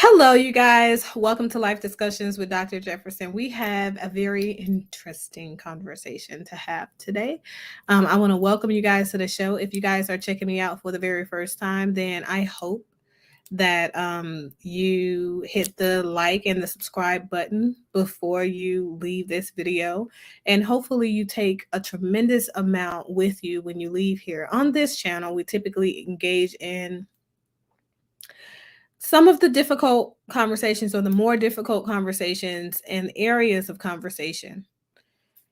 Hello, you guys. Welcome to Life Discussions with Dr. Jefferson. We have a very interesting conversation to have today. I want to welcome you guys to the show. If you guys are checking me out for the very first time, then I hope that you hit the like and the subscribe button before you leave this video. And hopefully, you take a tremendous amount with you when you leave here. On this channel, we typically engage in some of the difficult conversations or the more difficult conversations and areas of conversation,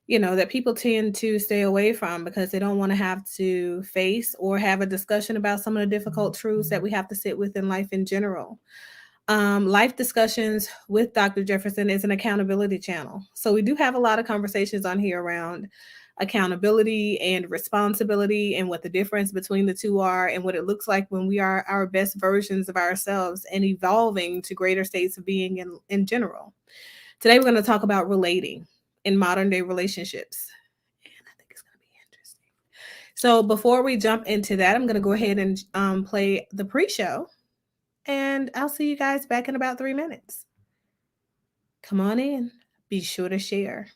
that people tend to stay away from because they don't want to have to face or have a discussion about some of the difficult truths that we have to sit with in life in general. Life Discussions with Dr. Jefferson is an accountability channel. So we do have a lot of conversations on here around accountability and responsibility and what the difference between the two are and what it looks like when we are our best versions of ourselves and evolving to greater states of being in general. Today, we're going to talk about relating in modern day relationships. And I think it's going to be interesting. So, before we jump into that, I'm going to go ahead and play the pre show. And I'll see you guys back in about 3 minutes. Come on in. Be sure to share.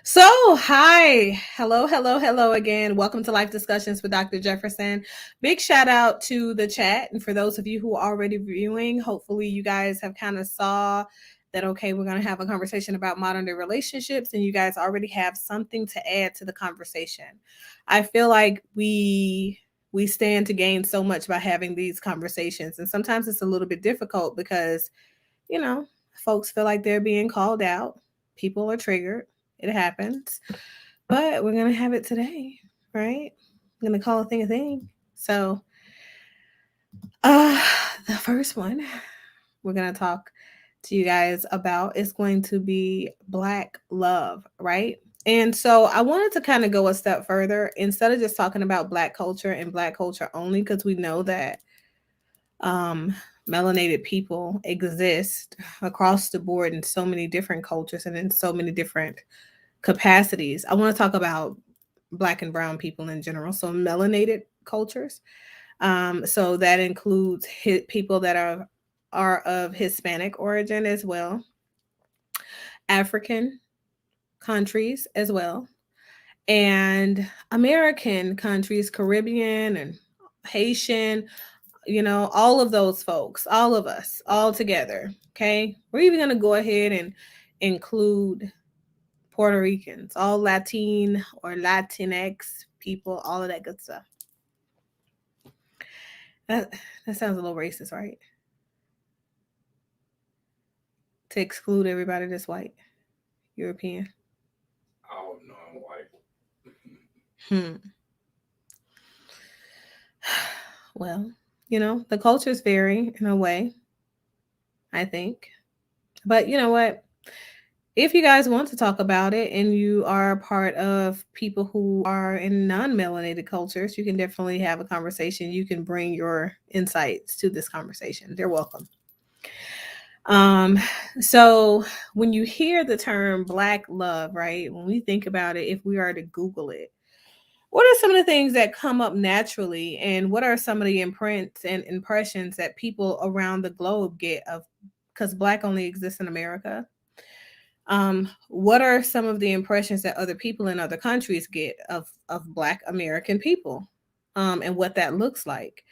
So, hi, hello again. Welcome to Life Discussions with Dr. Jefferson. Big shout out to the chat. And for those of you who are already viewing, hopefully you guys have kind of saw that, okay, we're going to have a conversation about modern day relationships and you guys already have something to add to the conversation. I feel like we stand to gain so much by having these conversations. And sometimes it's a little bit difficult because, folks feel like they're being called out. People are triggered. It happens. But we're going to have it today, right? I'm going to call a thing a thing. So, the first one we're going to talk to you guys about is going to be Black love, right? And so I wanted to kind of go a step further instead of just talking about Black culture and Black culture only, because we know that um, melanated people exist across the board in so many different cultures and in so many different capacities. I want to talk about Black and brown people in general. So, melanated cultures. So that includes people that are of Hispanic origin as well, African countries as well, and American countries, Caribbean and Haitian, all of those folks, all of us, all together. Okay. We're even going to go ahead and include Puerto Ricans, all Latin or Latinx people, all of that good stuff. That, that sounds a little racist, right? To exclude everybody that's white, European. Oh no, I'm white. Hmm. Well, the cultures vary in a way, I think. But you know what? If you guys want to talk about it and you are part of people who are in non-melanated cultures, you can definitely have a conversation. You can bring your insights to this conversation. They're welcome. Um, so when you hear the term Black love, right? When we think about it, if we are to Google it, what are some of the things that come up naturally, and what are some of the imprints and impressions that people around the globe get of, because Black only exists in America? What are some of the impressions that other people in other countries get of Black American people, and what that looks like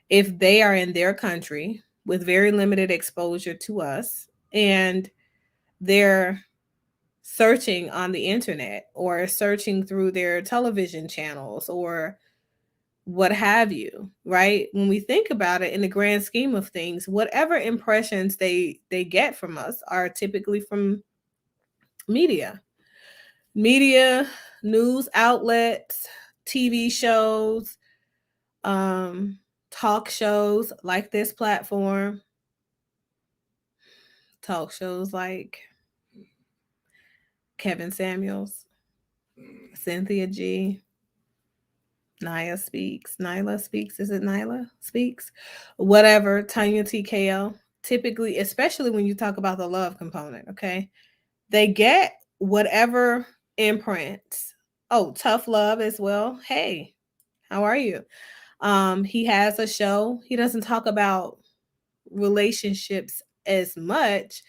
if they are in their country with very limited exposure to us, and they're searching on the internet or searching through their television channels or what have you, right? When we think about it in the grand scheme of things, whatever impressions they get from us are typically from media. Media, news outlets, TV shows, um talk shows like this platform, talk shows like Kevin Samuels, Cynthia G, Nyla Speaks, is it Nyla Speaks? Whatever, Tanya TKO. Typically, especially when you talk about the love component, okay? They get whatever imprints. Oh, Tough Love as well. Hey, how are you? He has a show. He doesn't talk about relationships as much.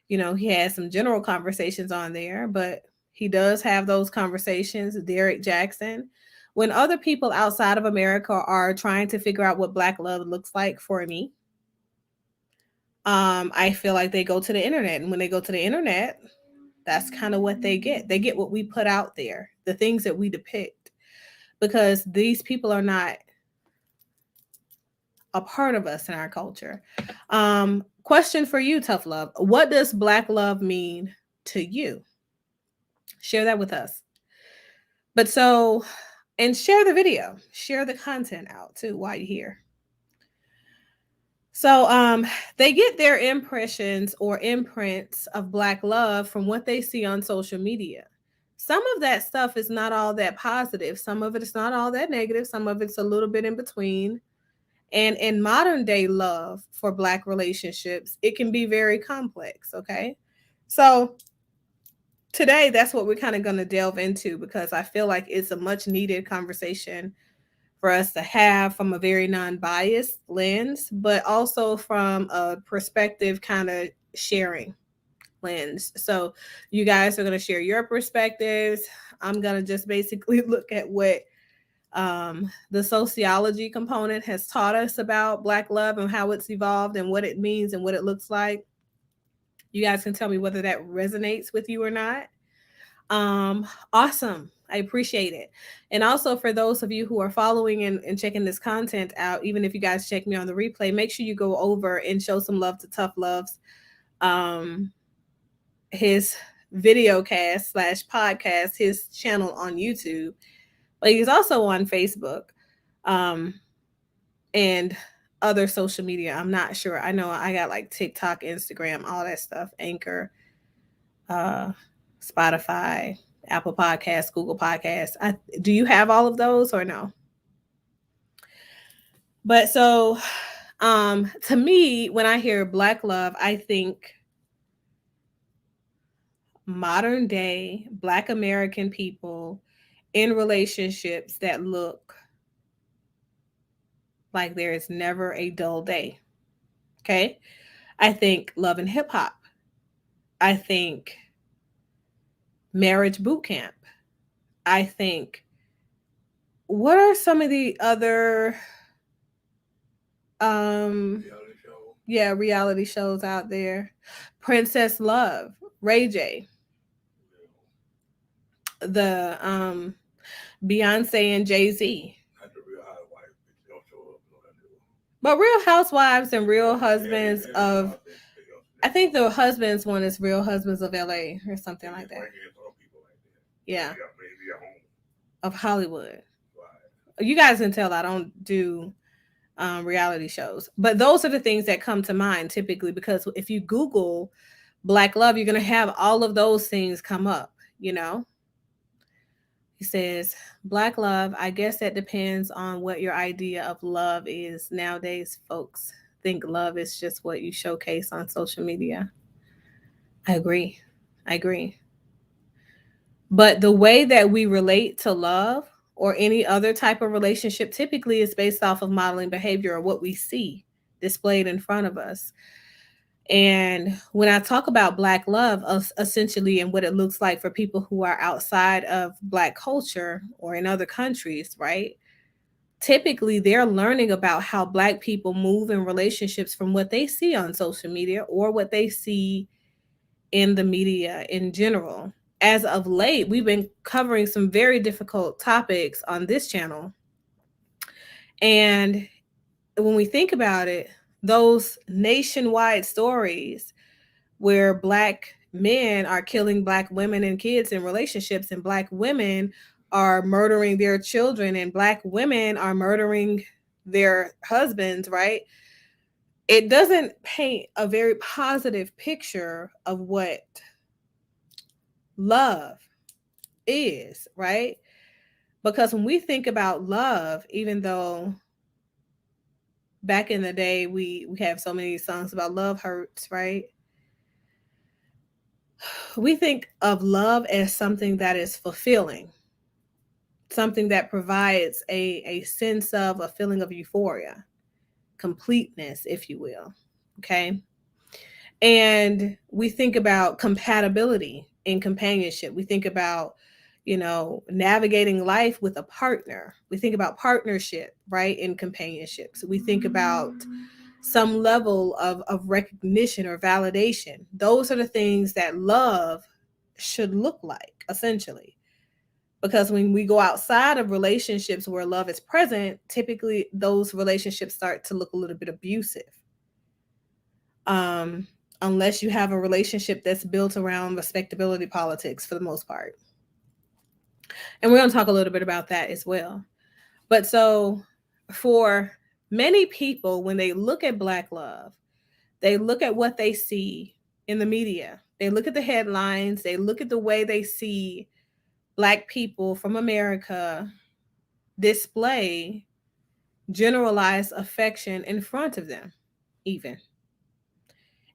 He has some general conversations on there, but he does have those conversations. Derek Jackson. When other people outside of America are trying to figure out what Black love looks like for me, I feel like they go to the internet. And when they go to the internet, that's kind of what they get. They get what we put out there, the things that we depict, because these people are not a part of us in our culture. Question for you, Tough Love. What does Black love mean to you? Share that with us. But so, and share the video, share the content out too while you're here. So, they get their impressions or imprints of Black love from what they see on social media. Some of that stuff is not all that positive. Some of it is not all that negative. Some of it's a little bit in between. And in modern day love for Black relationships, it can be very complex. Okay. So today, that's what we're kind of going to delve into, because I feel like it's a much needed conversation for us to have from a very non biased lens, but also from a perspective kind of sharing lens. So you guys are going to share your perspectives. I'm going to just basically look at what the sociology component has taught us about Black love and how it's evolved and what it means and what it looks like. You guys can tell me whether that resonates with you or not. Awesome. I appreciate it. And also, for those of you who are following and checking this content out, even if you guys check me on the replay, make sure you go over and show some love to Tough Loves, um, his video cast slash podcast, his channel on YouTube. But he's also on Facebook. Um, and other social media. I'm not sure. I know I got like TikTok, Instagram, all that stuff, Anchor, uh, Spotify, Apple Podcasts, Google Podcasts. Do you have all of those or no? But so, to me, when I hear Black love, I think modern day Black American people in relationships that look like there is never a dull day. Okay. I think love and hip hop. I think marriage boot camp. I think, what are some of the other Reality show. yeah, reality shows out there? Princess Love, Ray J, You know, the Beyonce and Jay-Z. not the Real Housewives, but they don't show up. No, that do. But Real Housewives and Real Husbands And Real of, Housewives, they don't I show think up. the husbands one is Real Husbands of LA or something They like just that. bring in some people like that. Yeah, Maybe at home. of Hollywood. Right. You guys can tell I don't do reality shows, but those are the things that come to mind typically, because if you Google Black love, you're going to have all of those things come up, you know? He says, Black love, I guess that depends on what your idea of love is. Nowadays, folks think love is just what you showcase on social media. I agree. I agree. But the way that we relate to love or any other type of relationship typically is based off of modeling behavior or what we see displayed in front of us. And when I talk about Black love, essentially, and what it looks like for people who are outside of Black culture or in other countries, right? Typically, they're learning about how Black people move in relationships from what they see on social media or what they see in the media in general. As of late, we've been covering some very difficult topics on this channel. And when we think about it, those nationwide stories where Black men are killing Black women and kids in relationships, and Black women are murdering their children, and Black women are murdering their husbands, right? It doesn't paint a very positive picture of what love is, right? Because when we think about love, even though back in the day we have so many songs about love hurts, right? We think of love as something that is fulfilling, something that provides a sense of a feeling of euphoria, completeness, if you will. Okay. And we think about compatibility in companionship. We think about, navigating life with a partner. We think about partnership, right, in companionship. So we think about some level of recognition or validation. Those are the things that love should look like, essentially. Because when we go outside of relationships where love is present, typically those relationships start to look a little bit abusive. Um, Unless you have a relationship that's built around respectability politics for the most part. And we're going to talk a little bit about that as well. But so, for many people, when they look at Black love, they look at what they see in the media. They look at the headlines, they look at the way they see Black people from America display generalized affection in front of them, even.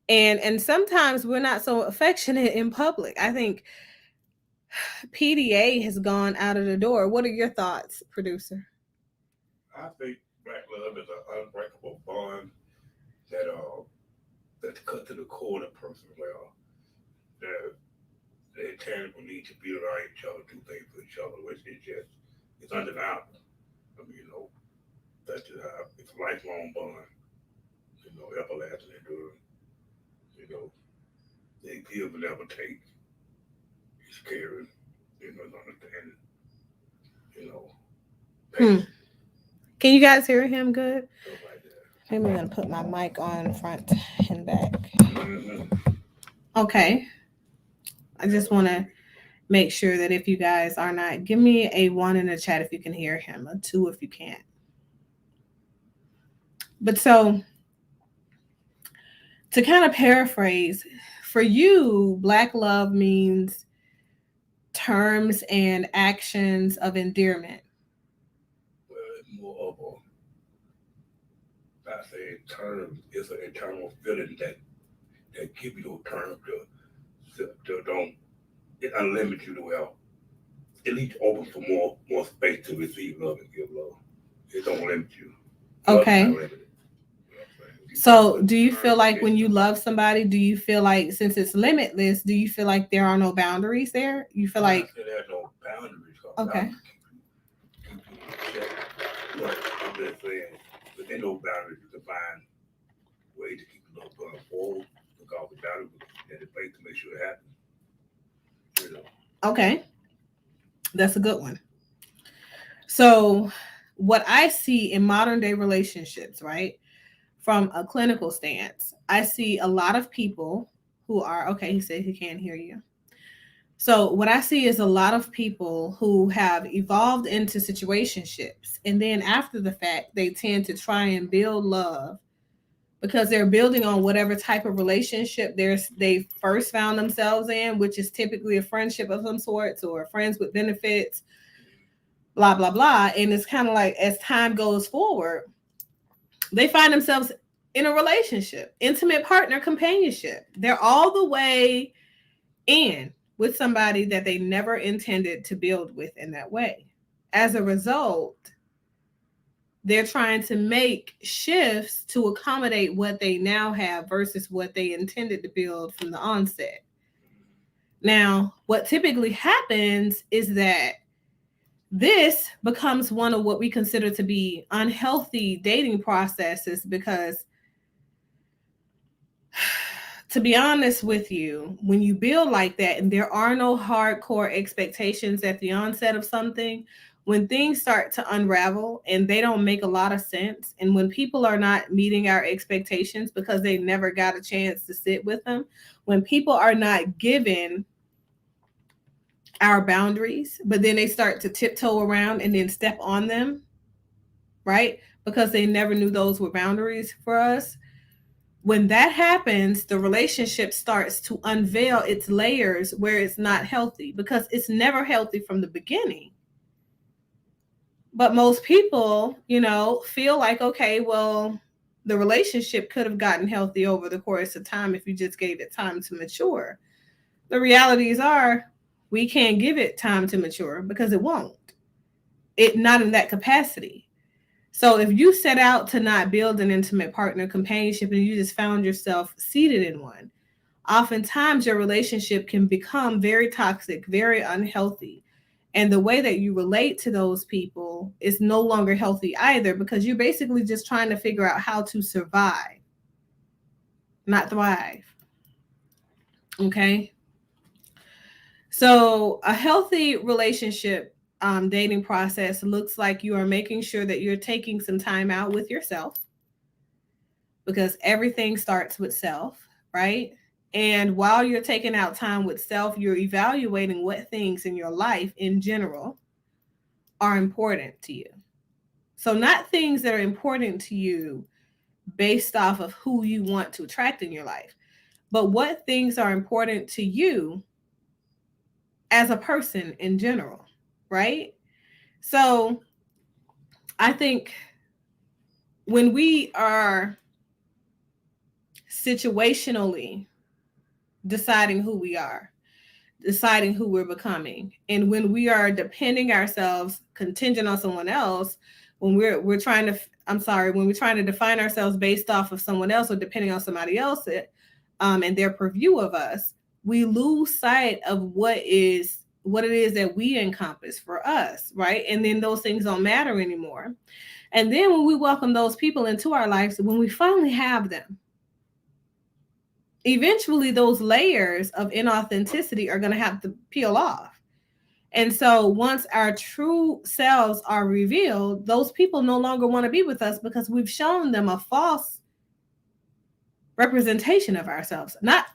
And sometimes we're not so affectionate in public. I think PDA has gone out of the door. What are your thoughts, producer? I think Black love is an unbreakable bond that that's cut to the core of the person. Well, the the intangible need to be around each other, do things for each other, which is just it's undeniable. I mean, that's just how it's a lifelong bond. Everlasting, enduring. You know, they give and never take. It's caring. It's understanding. You know, Hmm. patience, Can you guys hear him good? stuff like that. Maybe I'm gonna put my mic on front and back. Mm-hmm. Okay. I Yeah, just want to make sure that if you guys are not, give me a one in the chat if you can hear him, a two if you can't. But so, to kind of paraphrase, for you, Black love means terms and actions of endearment. Well, it's more of a, I say, term is an internal feeling that give you those terms to don't it unlimit you to well. It leaves you open for more space to receive love and give love. It don't limit you. Love is not Okay. limited. You know what I'm saying? You come up So, with do you feel terms and like when you conditions. love somebody, do you feel like since it's limitless, do you feel like there are no boundaries there? You feel I'm not like, saying there's no boundaries because okay, boundaries keep you in check. But I'm just saying within those boundaries you can find ways to keep the love going forward because the boundaries will keep that in place to make sure it happens. You know. okay, that's a good one. So, what I see in modern day relationships, right, from a clinical stance, I see a lot of people who are, okay, he said he can't hear you. So, what I see is a lot of people who have evolved into situationships. And then after the fact, they tend to try and build love because they're building on whatever type of relationship they first found themselves in, which is typically a friendship of some sorts or friends with benefits, blah, blah, blah. And it's kind of like as time goes forward, they find themselves in a relationship, intimate partner companionship. They're all the way in with somebody that they never intended to build with in that way. As a result, they're trying to make shifts to accommodate what they now have versus what they intended to build from the onset. Now, what typically happens is that this becomes one of what we consider to be unhealthy dating processes because, to be honest with you, when you build like that and there are no hardcore expectations at the onset of something, when things start to unravel and they don't make a lot of sense, and when people are not meeting our expectations because they never got a chance to sit with them, when people are not given our boundaries, but then they start to tiptoe around and then step on them, right? Because they never knew those were boundaries for us. When that happens, the relationship starts to unveil its layers where it's not healthy because it's never healthy from the beginning. But most people, feel like, okay, well, the relationship could have gotten healthy over the course of time if you just gave it time to mature. The realities are we can't give it time to mature because it won't. It not in that capacity. So if you set out to not build an intimate partner companionship and you just found yourself seated in one, oftentimes your relationship can become very toxic, very unhealthy. And the way that you relate to those people is no longer healthy either because you're basically just trying to figure out how to survive, not thrive. Okay. So a healthy relationship dating process looks like you are making sure that you're taking some time out with yourself because everything starts with self, right? And while you're taking out time with self, you're evaluating what things in your life in general are important to you. So, not things that are important to you based off of who you want to attract in your life, but what things are important to you as a person in general, right? So, I think when we are situationally deciding who we are, deciding who we're becoming. And when we are depending ourselves contingent on someone else, when we're trying to when we're trying to define ourselves based off of someone else or depending on somebody else and their purview of us, we lose sight of what it is that we encompass for us, right? And then those things don't matter anymore. And then when we welcome those people into our lives, when we finally have them, eventually those layers of inauthenticity are going to have to peel off. And so once our true selves are revealed, those people no longer want to be with us because we've shown them a false representation of ourselves. Not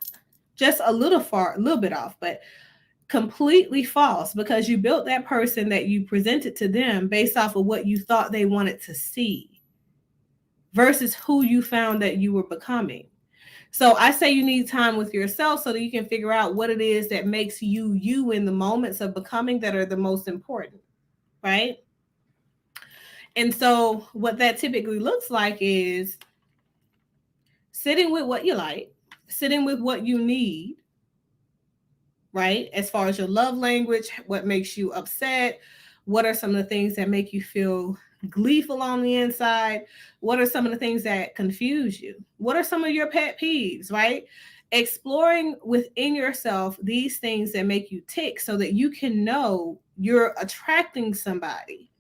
just a little bit off, but completely false because you built that person that you presented to them based off of what you thought they wanted to see versus who you found that you were becoming. So I say you need time with yourself so that you can figure out what it is that makes you you in the moments of becoming that are the most important, right? And so what that typically looks like is sitting with what you like, sitting with what you need, right? As far as your love language, what makes you upset, what are some of the things that make you feel gleeful on the inside, what are some of the things that confuse you, what are some of your pet peeves, right? Exploring within yourself these things that make you tick so that you can know you're attracting somebody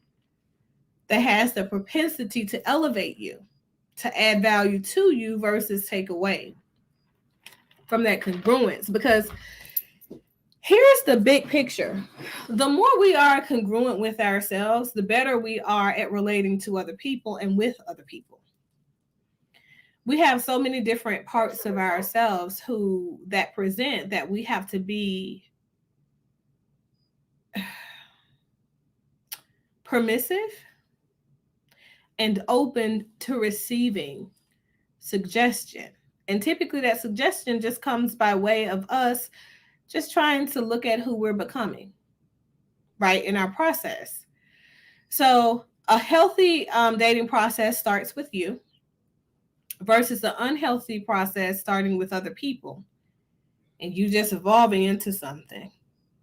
that has the propensity to elevate you, to add value to you versus take away from that congruence. Because here's the big picture. The more we are congruent with ourselves, the better we are at relating to other people and with other people. We have so many different parts of ourselves who that present that we have to be permissive and open to receiving suggestion. And typically that suggestion just comes by way of us just trying to look at who we're becoming, right, in our process. So a healthy dating process starts with you versus the unhealthy process starting with other people and you just evolving into something,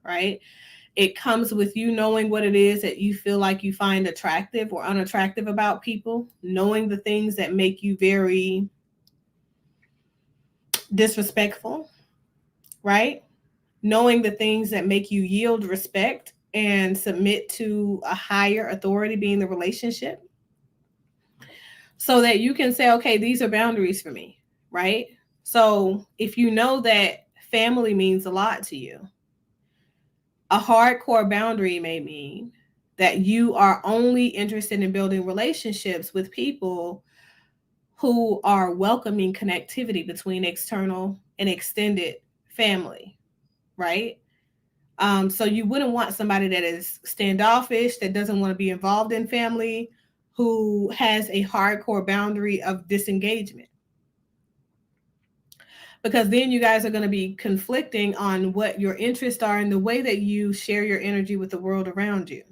right? It comes with you knowing what it is that you feel like you find attractive or unattractive about people, knowing the things that make you very disrespectful, right? Knowing the things that make you yield respect and submit to a higher authority being the relationship so that you can say, okay, these are boundaries for me, right? So if you know that family means a lot to you, a hardcore boundary may mean that you are only interested in building relationships with people who are welcoming connectivity between external and extended family, right? So you wouldn't want somebody that is standoffish, that doesn't want to be involved in family, who has a hardcore boundary of disengagement. Because then you guys are going to be conflicting on what your interests are and the way that you share your energy with the world around you.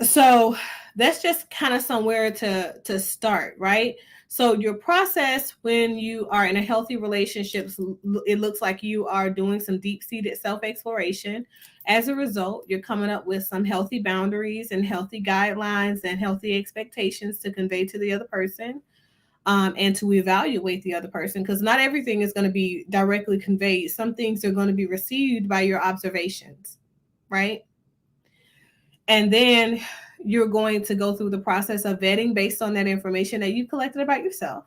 So that's just kind of somewhere to start, right? So your process when you are in a healthy relationship, it looks like you are doing some deep-seated self-exploration. As a result, you're coming up with some healthy boundaries and healthy guidelines and healthy expectations to convey to the other person, and to evaluate the other person, because not everything is going to be directly conveyed. Some things are going to be received by your observations, right? And then you're going to go through the process of vetting based on that information that you collected about yourself.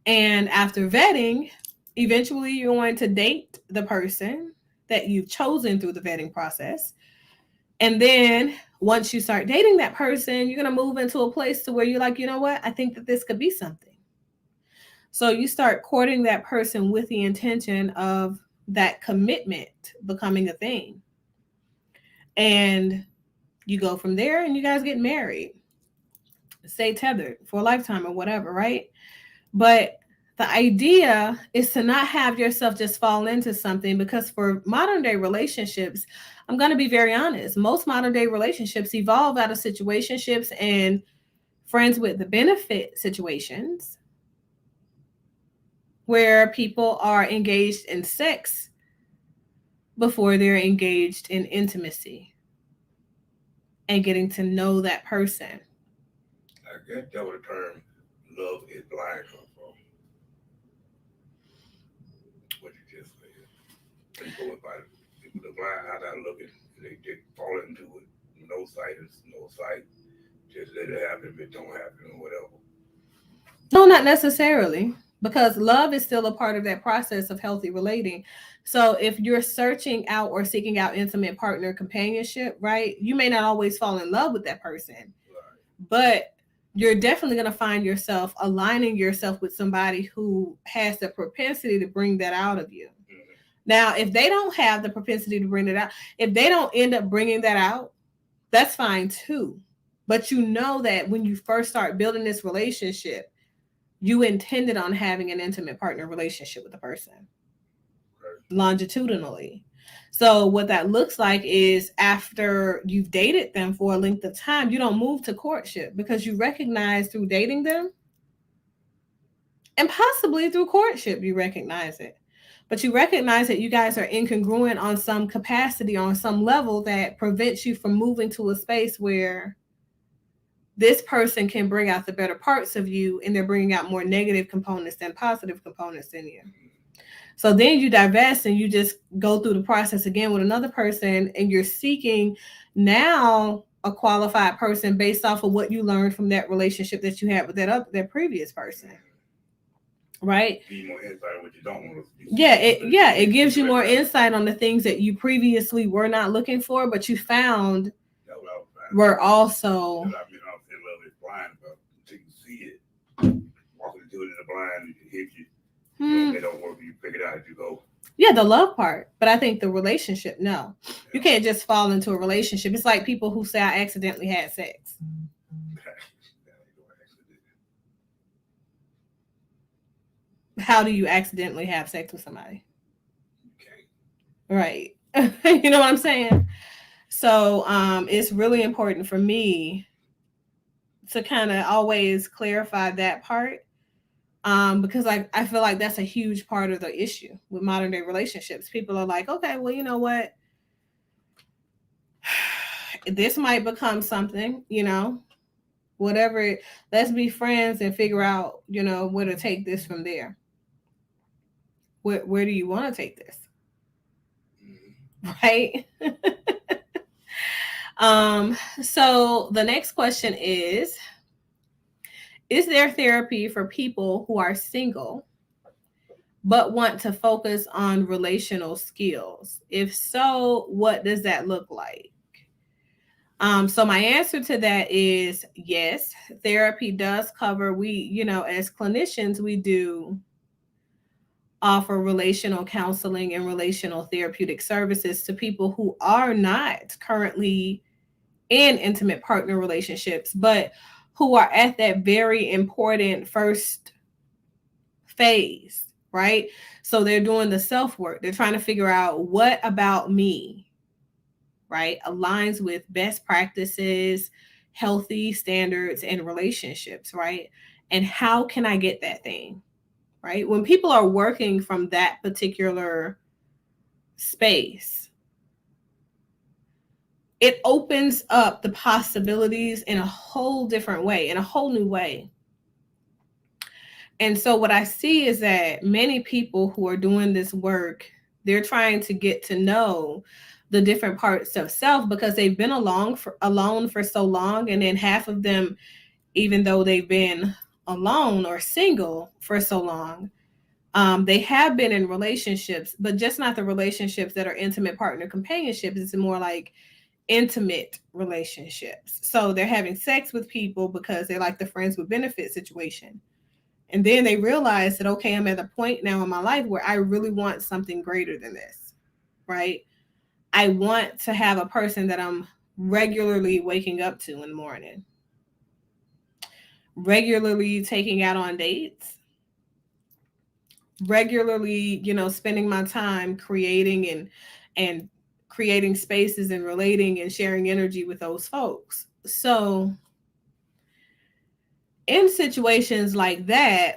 And after vetting, eventually you're going to date the person that you've chosen through the vetting process. And then once you start dating that person, you're going to move into a place to where you're like, you know what? I think that this could be something. So you start courting that person with the intention of that commitment becoming a thing. And you go from there and you guys get married, stay tethered for a lifetime or whatever, right? But the idea is to not have yourself just fall into something, because for modern day relationships, I'm going to be very honest, most modern day relationships evolve out of situationships and friends with the benefit situations where people are engaged in sex before they're engaged in intimacy and getting to know that person. I guess that was the term love is blind come from, what you just said. People about it, people are blind how they looking, they fall into it. No sight is no sight. Just let it happen if it don't happen or whatever. No, not necessarily, because love is still a part of that process of healthy relating. So if you're searching out or seeking out intimate partner companionship, right, you may not always fall in love with that person, Right. but you're definitely going to find yourself aligning yourself with somebody who has the propensity to bring that out of you. Mm-hmm. Now, if they don't have the propensity to bring it out, if they don't end up bringing that out, that's fine too. But you know that when you first start building this relationship, you intended on having an intimate partner relationship with the person Right. longitudinally. So what that looks like is after you've dated them for a length of time, you don't move to courtship because you recognize through dating them and possibly through courtship, you recognize it. But you recognize that you guys are incongruent on some capacity, on some level that prevents you from moving to a space where this person can bring out the better parts of you and they're bringing out more negative components than positive components in you. So then you divest and you just go through the process again with another person and you're seeking now a qualified person based off of what you learned from that relationship that you had with that previous person. Right? Give you more insight on what you don't want to It gives you more insight on the things that you previously were not looking for, but you found that's what I was finding. were also. That's what I mean, I'm in love with blind about until you see it. Walking into it in the blind, it hit you. They don't work. You figure it out as you go. Yeah, the love part, but I think the relationship, no, you can't just fall into a relationship. It's like people who say I accidentally had sex. How do you accidentally have sex with somebody? Right. You know what I'm saying? So it's really important for me to kind of always clarify that part, because I feel like that's a huge part of the issue with modern day relationships. People are like, okay, well, you know what? This might become something, whatever. Let's be friends and figure out, where to take this from there. Where do you want to take this? Right? So the next question is there therapy for people who are single but want to focus on relational skills? If so, what does that look like? So my answer to that is yes, therapy does cover. We, as clinicians, we do offer relational counseling and relational therapeutic services to people who are not currently in intimate partner relationships, but who are at that very important first phase, right? So they're doing the self work. They're trying to figure out what about me, right, aligns with best practices, healthy standards, and relationships, right? And how can I get that thing, right? When people are working from that particular space, it opens up the possibilities in a whole different way, in a whole new way. And so what I see is that many people who are doing this work, they're trying to get to know the different parts of self because they've been alone for so long. And then half of them, even though they've been alone or single for so long, they have been in relationships, but just not the relationships that are intimate partner companionships. It's more like intimate relationships. So they're having sex with people because they like the friends with benefit situation. And then they realize that, okay, I'm at a point now in my life where I really want something greater than this, right? I want to have a person that I'm regularly waking up to in the morning, regularly taking out on dates, regularly, spending my time creating and creating spaces and relating and sharing energy with those folks. So in situations like that,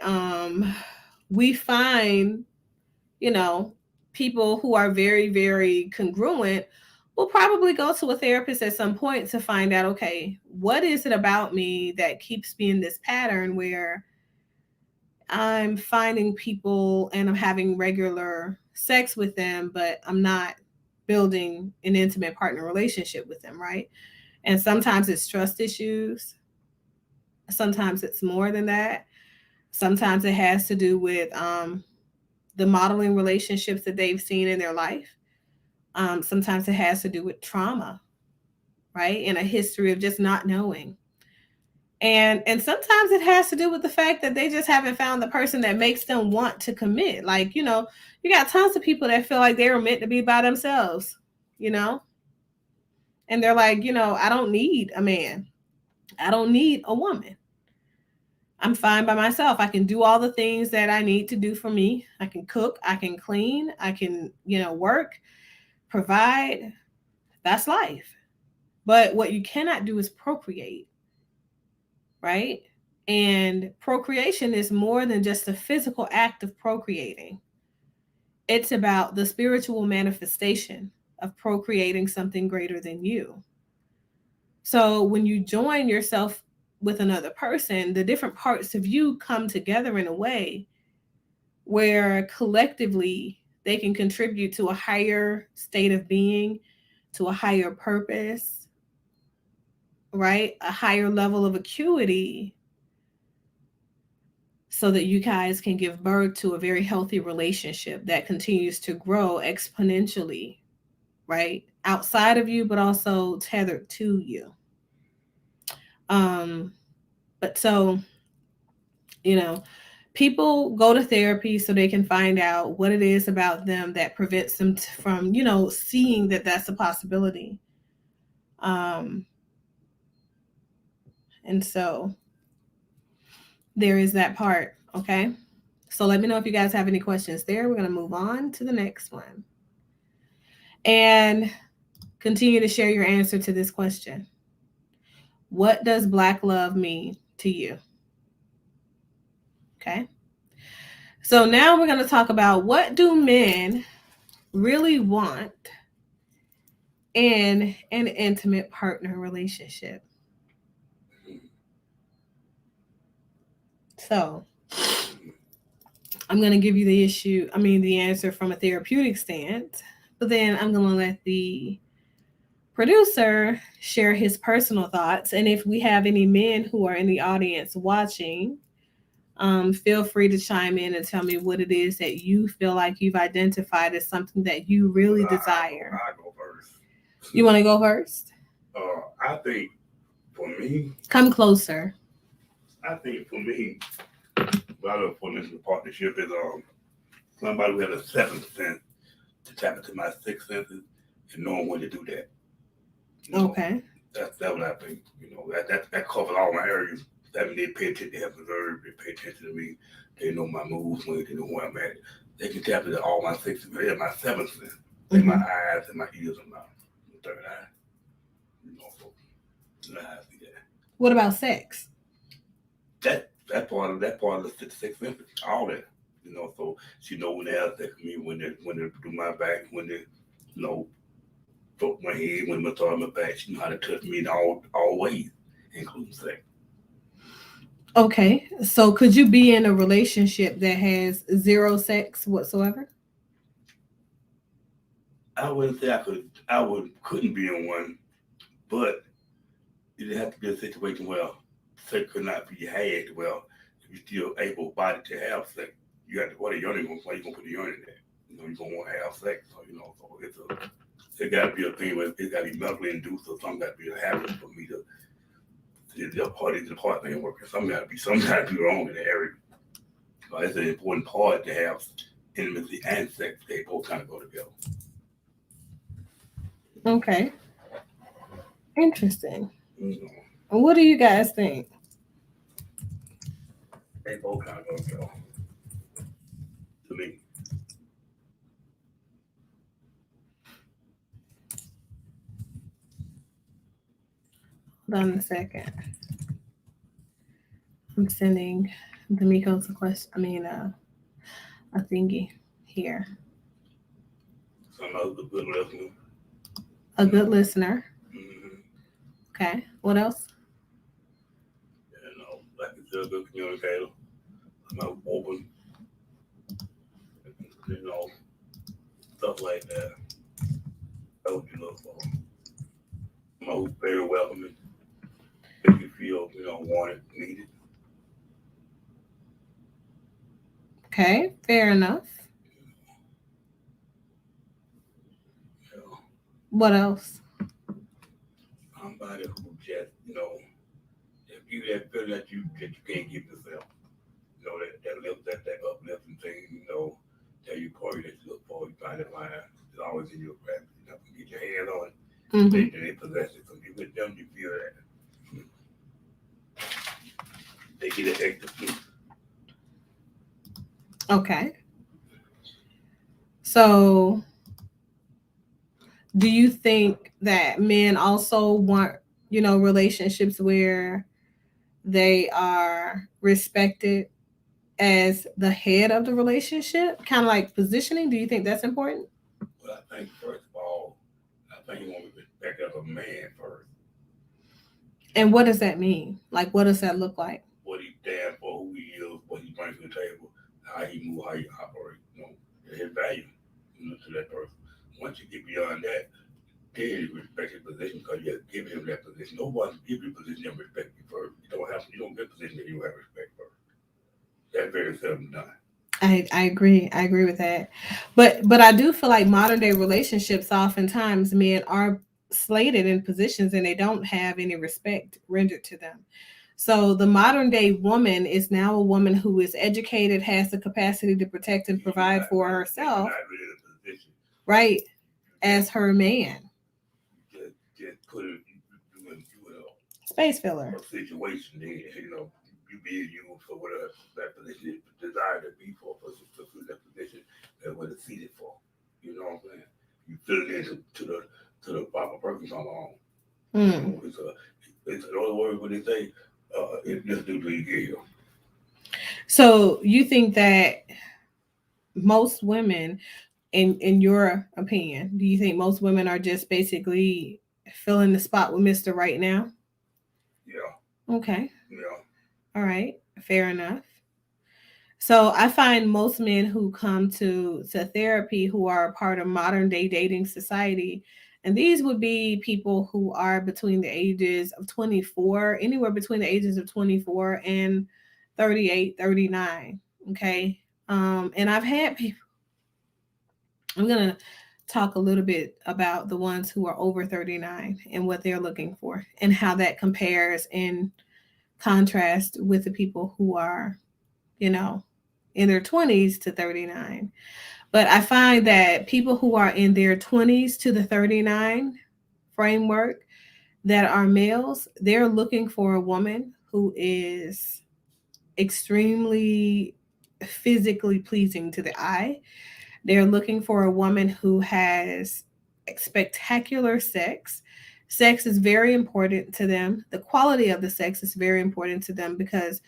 we find, you know, people who are very, very congruent will probably go to a therapist at some point to find out, okay, what is it about me that keeps me in this pattern where I'm finding people and I'm having regular sex with them, but I'm not building an intimate partner relationship with them, right? And sometimes it's trust issues. Sometimes it's more than that. Sometimes it has to do with the modeling relationships that they've seen in their life. Sometimes it has to do with trauma, right? And a history of just not knowing. And sometimes it has to do with the fact that they just haven't found the person that makes them want to commit. Like, you got tons of people that feel like they were meant to be by themselves, you know? And they're like, I don't need a man. I don't need a woman. I'm fine by myself. I can do all the things that I need to do for me. I can cook, I can clean, I can, work, provide. That's life. But what you cannot do is procreate, right? And procreation is more than just a physical act of procreating. It's about the spiritual manifestation of procreating something greater than you. So when you join yourself with another person, the different parts of you come together in a way where collectively they can contribute to a higher state of being, to a higher purpose, right? A higher level of acuity, so that you guys can give birth to a very healthy relationship that continues to grow exponentially, right? Outside of you, but also tethered to you. Um, but so, you know, people go to therapy so they can find out what it is about them that prevents them from, seeing that that's a possibility. Um, and so there is that part. Okay. So let me know if you guys have any questions there. We're going to move on to the next one and continue to share your answer to this question. What does Black love mean to you? Okay. So now we're going to talk about, what do men really want in an intimate partner relationship? So I'm going to give you the answer from a therapeutic stance, but then I'm going to let the producer share his personal thoughts. And if we have any men who are in the audience watching, feel free to chime in and tell me what it is that you feel like you've identified as something that you really desire. I go first. You want to go first? I think for me, come closer. I think for me, what I look for in this partnership is somebody who has a seventh sense to tap into my sixth senses and knowing when to do that. Okay. That's what I think. That covers all my areas. That means they pay attention, they have observed, they pay attention to me, they know my moves, when they know where I'm at. They can tap into all my sixth, they have my seventh sense. They my eyes and my ears and my third eye. So I see that. What about sex? That part of the sixth sense, all that. So she know when to have sex with me, when to do my back, when to stroke my head, when to massage my back. She know how to touch me in all ways, including sex. Okay. So could you be in a relationship that has zero sex whatsoever? I wouldn't say I could. Couldn't be in one, but it have to be a situation where sex could not be had. Well, if you're still able body to have sex, you have to. What are you gonna put the urine in there? You're gonna want to have sex. So it got to be a thing where it got to be medically induced, or something got to be a habit for me to. The part ain't working. Something got to be wrong in the area. So it's an important part to have intimacy and sex. They both kind of go together. Okay. Interesting. Mm-hmm. What do you guys think? They both kind of go together. To me. Hold on a second. I'm sending D'Amico's a question. A thingy here. Some other good listener. A good listener. Mm-hmm. Okay. What else? Like you said, a good communicator. I'm open. Stuff like that. That would be look for. I'm very welcoming. Make you feel, wanted, needed. Okay. Fair enough. What else? Somebody who just, if you that feeling that you can't give yourself, that uplifting thing, that you party that you look for, you find it line, it's always in your grasp. You get your hands on it, they possess it. So you with them, you feel that. they get an extra flu. Okay. So, do you think that men also want, relationships where they are respected as the head of the relationship? Kind of like positioning. Do you think that's important? But I think first of all, I think you want to be respected as a man first. And what does that mean? Like, what does that look like? What he stands for, who he is, what he brings to the table, how he move, how he operate, his value, to that person. Once you get beyond that, then you respect his position because you have given him that position. No one give you a position and respect you first. You don't get a position if you have respect first. That's very seldom done. I agree. I agree with that. But I do feel like modern day relationships oftentimes men are slated in positions and they don't have any respect rendered to them. So the modern day woman is now a woman who is educated, has the capacity to protect and You're provide not for really, you're herself, not really in a position. right? You As her man. just put it, you in Space filler. a situation there, you being used for whatever that position is designed to be for that position that what it's seated for. You know what I'm saying? You fill it into to the proper person come on. Mm. It's in other words what they say, it's just due to you get here. So you think that most women, in your opinion, do you think most women are just basically filling the spot with Mr. Right now? Yeah, Okay. yeah. All right. Fair enough. So I find most men who come to therapy who are a part of modern day dating society, and these would be people who are between the ages of 24, anywhere between the ages of 24 and 38, 39. Okay. And I've had people, I'm going to talk a little bit about the ones who are over 39 and what they're looking for and how that compares in contrast with the people who are, you know, in their 20s to 39. But I find that people who are in their 20s to the 39 framework that are males, they're looking for a woman who is extremely physically pleasing to the eye. They're looking for a woman who has spectacular sex. Sex is very important to them. The quality of the sex is very important to them because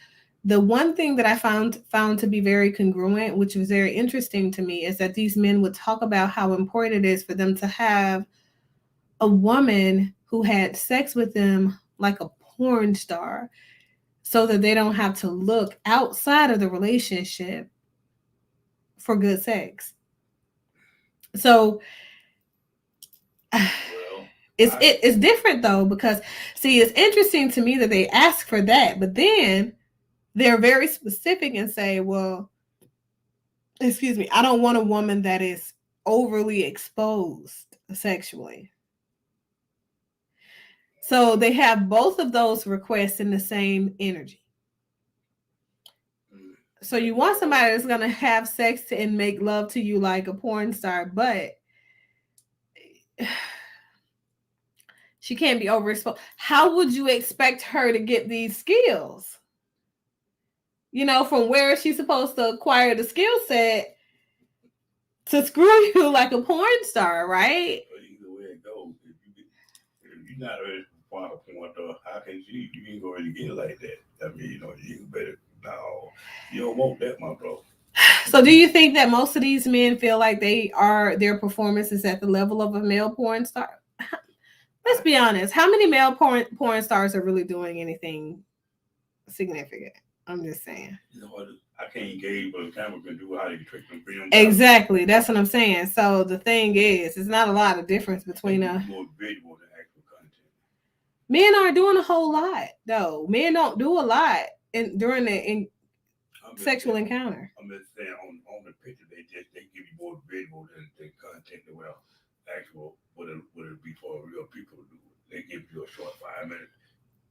the one thing that I found to be very congruent, which was very interesting to me, is that these men would talk about how important it is for them to have a woman who had sex with them like a porn star so that they don't have to look outside of the relationship for good sex. So Well, it's different though because see it's interesting to me that they ask for that, but then they're very specific and say, well, excuse me, I don't want a woman that is overly exposed sexually. So they have both of those requests in the same energy. So you want somebody that's going to have sex and make love to you like a porn star, but she can't be overexposed. How would you expect her to get these skills? From where is she supposed to acquire the skill set to screw you like a porn star, right? But either way it goes, if you're not ready to find a point, how can you ain't gonna really get it like that? I mean, you better no, you don't want that, my bro. So do you think that most of these men feel like their performance is at the level of a male porn star? Let's be honest. How many male porn stars are really doing anything significant? I'm just saying. I can't gauge, but the camera can do how they trick them films. Exactly. That's what I'm saying. So the thing is, it's not a lot of difference between more visual than actual content. Men aren't doing a whole lot though. Men don't do a lot during the sexual encounter. I'm just saying on the picture they give you more visual than content. Well, actual what it be for real people to do. They give you a short 5 minutes,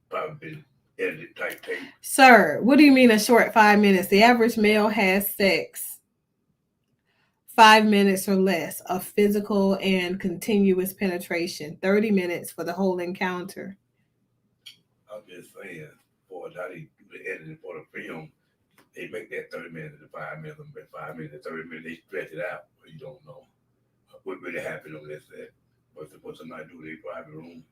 probably been edited type tape. Sir, what do you mean a short 5 minutes? The average male has sex 5 minutes or less of physical and continuous penetration. 30 minutes for the whole encounter. I'm just saying, boy, how they do the editing for the film, they make that 30 minutes to 5 minutes, and 5 minutes to 30 minutes. They stretch it out, but you don't know what really happened on that set. What somebody do in their private room,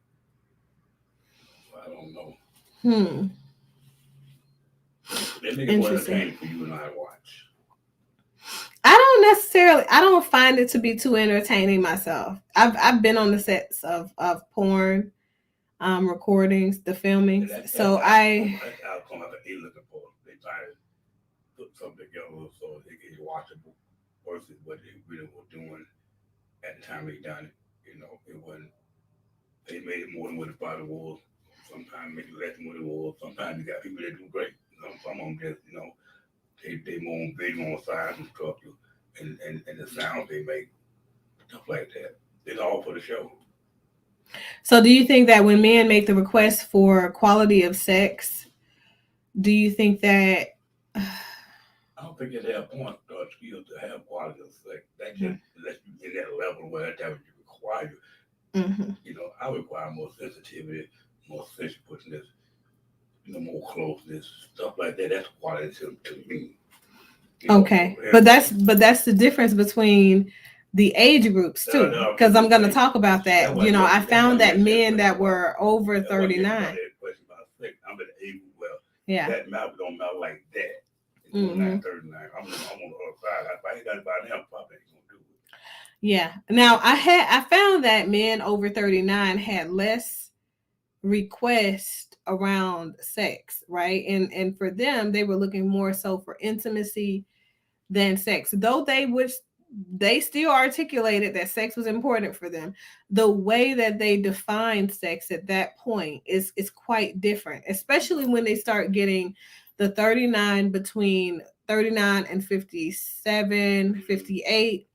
I don't know. Hmm. They make it more Interesting. entertaining for you and I to watch. I don't find it to be too entertaining myself. I've been on the sets of porn recordings, the And filmings. that's So the outcome. I That's the outcome that they looking for. They try to put something together so it can be watchable versus what they really were doing at the time they done it. It wasn't. They made it more than what it probably was. Sometimes make it less than what it was. Sometimes you got people that do great. Some of them just they more on video on size and structure and the sounds they make, stuff like that. It's all for the show. So do you think that when men make the request for quality of sex, do you think that I don't think they have point or skills to have quality of sex. That just lets you in that level where that you require. Mhm. I require more sensitivity, more sensuousness, more closeness, stuff like that. That's quality to me. Okay, And but that's the difference between the age groups too, because I'm going to talk about that's that. why you I that's why found you that asked that men question that about were over that's why you asked about 39. that question about sex. I'm at the age well Yeah. that mouth don't mouth like that. In Hmm. 29, 39. I'm on the other side. If I ain't got about them, probably ain't gonna do it. Yeah. Now I found that men over 39 had less requests around sex, right? And for them, they were looking more so for intimacy than sex. Though they still articulated that sex was important for them. The way that they defined sex at that point is quite different, especially when they start getting the 39 between 39 and 57, 58.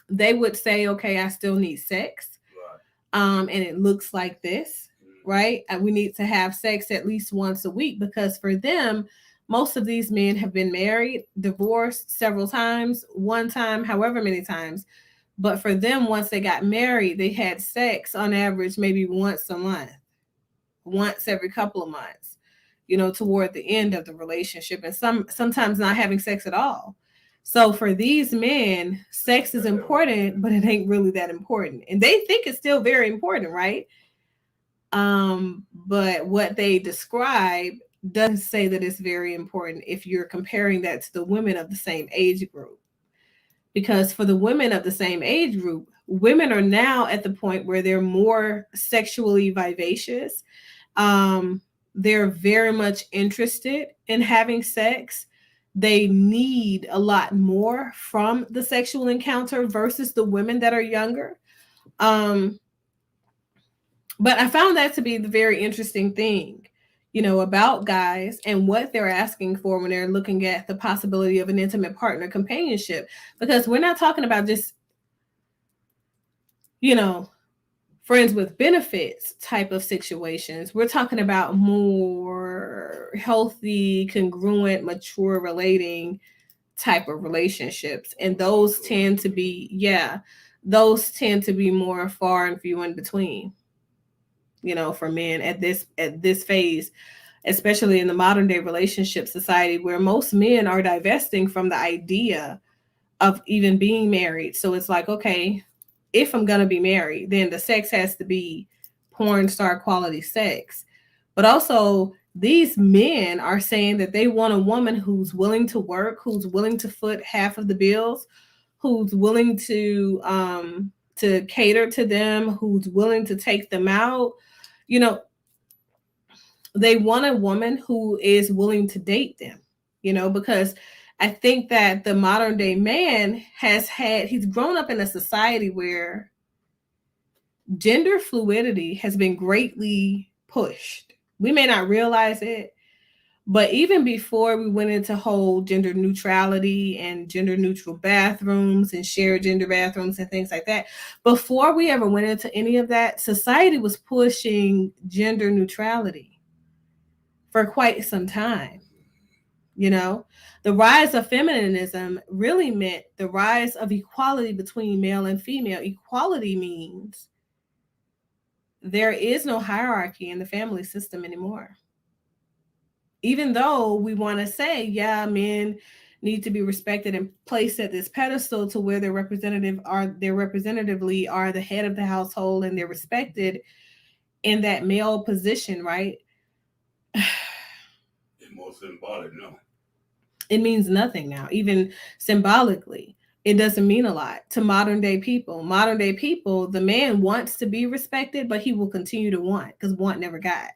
They would say, okay, I still need sex. Right. And it looks like this, right? And we need to have sex at least once a week because for them, most of these men have been married, divorced several times, one time, however many times. But for them, once they got married, they had sex on average maybe once a month, once every couple of months, toward the end of the relationship, and sometimes not having sex at all. So for these men, sex is important, but it ain't really that important. And they think it's still very important, right? But what they describe doesn't say that it's very important if you're comparing that to the women of the same age group. Because for the women of the same age group, women are now at the point where they're more sexually vivacious. Um, they're very much interested in having sex. They need a lot more from the sexual encounter versus the women that are younger. Um, but I found that to be the very interesting thing, about guys and what they're asking for when they're looking at the possibility of an intimate partner companionship. Because we're not talking about just, you know, friends with benefits type of situations. We're talking about more healthy, congruent, mature relating type of relationships. And those tend to be, yeah, those tend to be more far and few in between, for men at this phase, especially in the modern day relationship society where most men are divesting from the idea of even being married. So it's like, okay, if I'm gonna be married, then the sex has to be porn star quality sex. But also, these men are saying that they want a woman who's willing to work, who's willing to foot half of the bills, who's willing to cater to them, who's willing to take them out. You know, they want a woman who is willing to date them, because I think that the modern day man he's grown up in a society where gender fluidity has been greatly pushed. We may not realize it, but even before we went into whole gender neutrality and gender neutral bathrooms and shared gender bathrooms and things like that, before we ever went into any of that, society was pushing gender neutrality for quite some time. You know, the rise of feminism really meant the rise of equality between male and female. Equality means there is no hierarchy in the family system anymore. Even though we want to say, yeah, men need to be respected and placed at this pedestal to where their representatively are the head of the household and they're respected in that male position, right? It's more symbolic, no. It means nothing now, even symbolically. It doesn't mean a lot to modern day people. Modern day people, the man wants to be respected, but he will continue to want because want never got.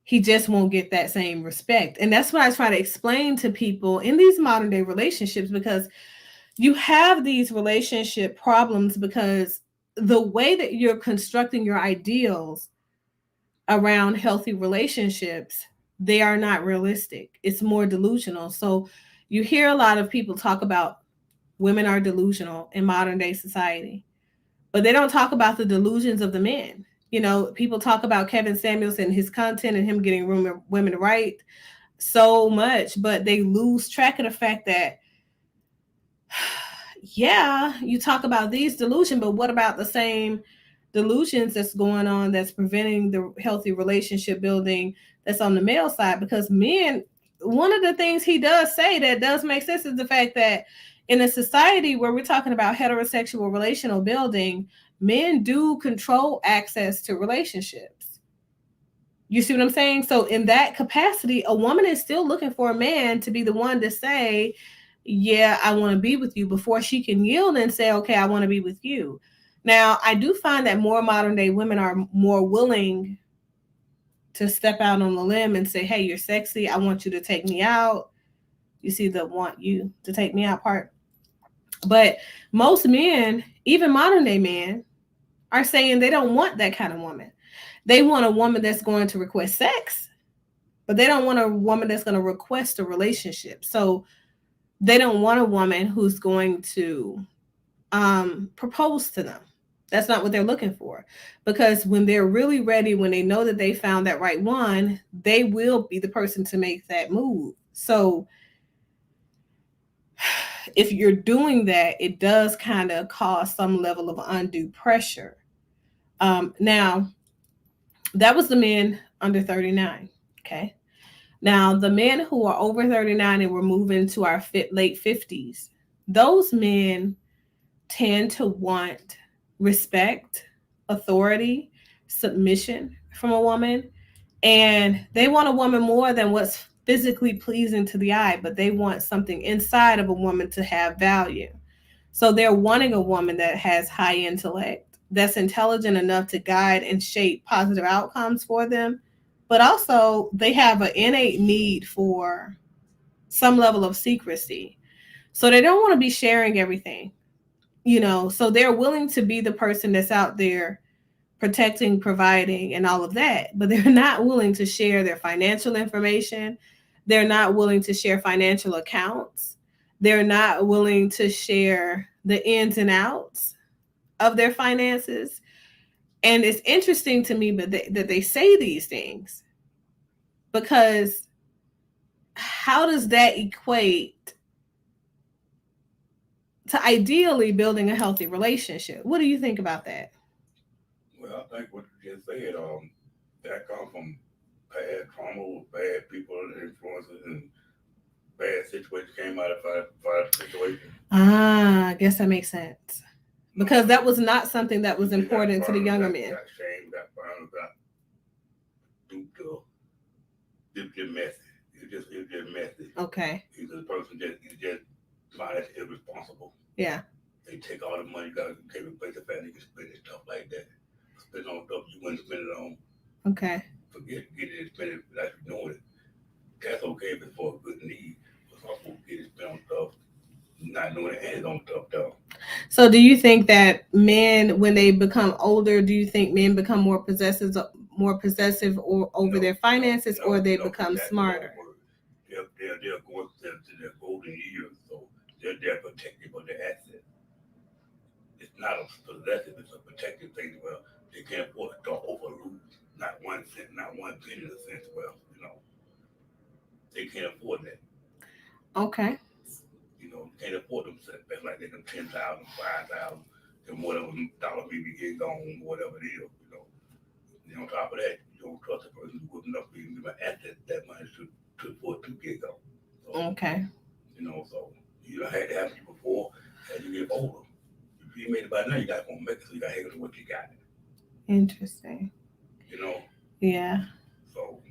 He just won't get that same respect. And that's what I try to explain to people in these modern day relationships, because you have these relationship problems because the way that you're constructing your ideals around healthy relationships, they are not realistic. It's more delusional. So you hear a lot of people talk about women are delusional in modern day society, but they don't talk about the delusions of the men. You know, people talk about Kevin Samuels and his content and him getting women right so much, but they lose track of the fact that yeah, you talk about these delusions, but what about the same delusions that's going on that's preventing the healthy relationship building that's on the male side? Because men, one of the things he does say that does make sense is the fact that in a society where we're talking about heterosexual relational building, men do control access to relationships. You see what I'm saying? So in that capacity, a woman is still looking for a man to be the one to say, yeah, I want to be with you, before she can yield and say, okay, I want to be with you. Now, I do find that more modern day women are more willing to step out on the limb and say, hey, you're sexy. I want you to take me out. You see the want you to take me out part. But most men, even modern day men, are saying they don't want that kind of woman. They want a woman that's going to request sex, but they don't want a woman that's going to request a relationship. So they don't want a woman who's going to propose to them. That's not what they're looking for. Because when they're really ready, when they know that they found that right one, they will be the person to make that move. So if you're doing that, it does kind of cause some level of undue pressure. Now, that was the men under 39. Okay. Now, the men who are over 39 and we're moving to our late 50s, those men tend to want respect, authority, submission from a woman. And they want a woman more than what's physically pleasing to the eye, but they want something inside of a woman to have value. So they're wanting a woman that has high intellect, that's intelligent enough to guide and shape positive outcomes for them. But also, they have an innate need for some level of secrecy. So they don't want to be sharing everything, so they're willing to be the person that's out there protecting, providing, and all of that, but they're not willing to share their financial information. They're not willing to share financial accounts. They're not willing to share the ins and outs of their finances. And it's interesting to me that they say these things, because how does that equate to ideally building a healthy relationship? What do you think about that? Well, I think what you just said, that comes from bad trauma with bad people and influences and bad situations came out of five situations. I guess that makes sense. Because No, that was not something that was they got important to the burned, younger men. got shamed, got burned, got duped up. It just messy. It just messy. Okay. He's the person just financially irresponsible. Yeah. They take all the money you got, take a place of family, you can spend it, stuff like that. Spend on stuff you wouldn't spend it on. Okay. Forget, get it, spend it, that's doing it. That's okay if it's for a good need. But some people get it spent on stuff, not knowing the hands on stuff though. So do you think that men, when they become older, do you think men become more possessive or over No, their finances, or they no, become that's the wrong smarter? word. They're going to their golden years, so they're protective of their assets. It's not a possessive, it's a protective thing. Well, they can't afford to start over lose. Not 1 cent, not 1 penny in a sense. Well, they can't afford that. Okay. Can't afford them setbacks like they them 10,000, 5,000, and whatever dollar maybe get gone, whatever it is. And on top of that, you don't trust a person who wouldn't enough even give an asset that money to for it to get go. So Okay. so I had to have you before as you get older. If you made it by now, you got to make it, so you got to hang on to what you got. Interesting. You know, Yeah. so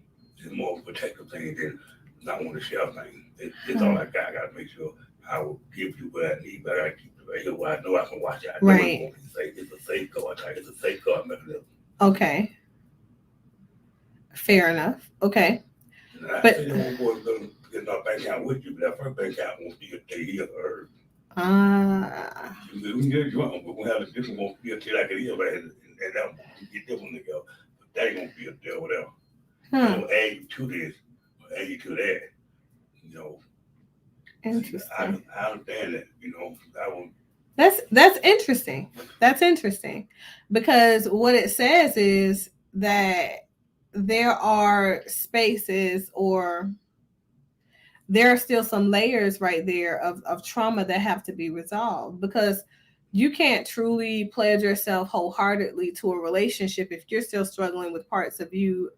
it's more of a protective thing than not want to share things. It's all Hmm. I got. I got to make sure I will give you what I need, but I got to keep it right here where I know I can watch it. I know it Right. won't be safe. It's a safeguard. It's a safeguard mechanism. Okay. Fair enough. Okay. And I But say the old boy is going to get our bank account with you, but that first bank account won't be until he ever heard. uh We can get drunk, but we'll have a different won't be until I can hear right, and that we get this one to go. But that ain't going to be a deal, whatever. And huh. it'll add you to this, or add you to that. You know, see, Interesting. I understand that, I will. That's interesting. That's interesting because what it says is that there are spaces or there are still some layers right there of trauma that have to be resolved because you can't truly pledge yourself wholeheartedly to a relationship if you're still struggling with parts of you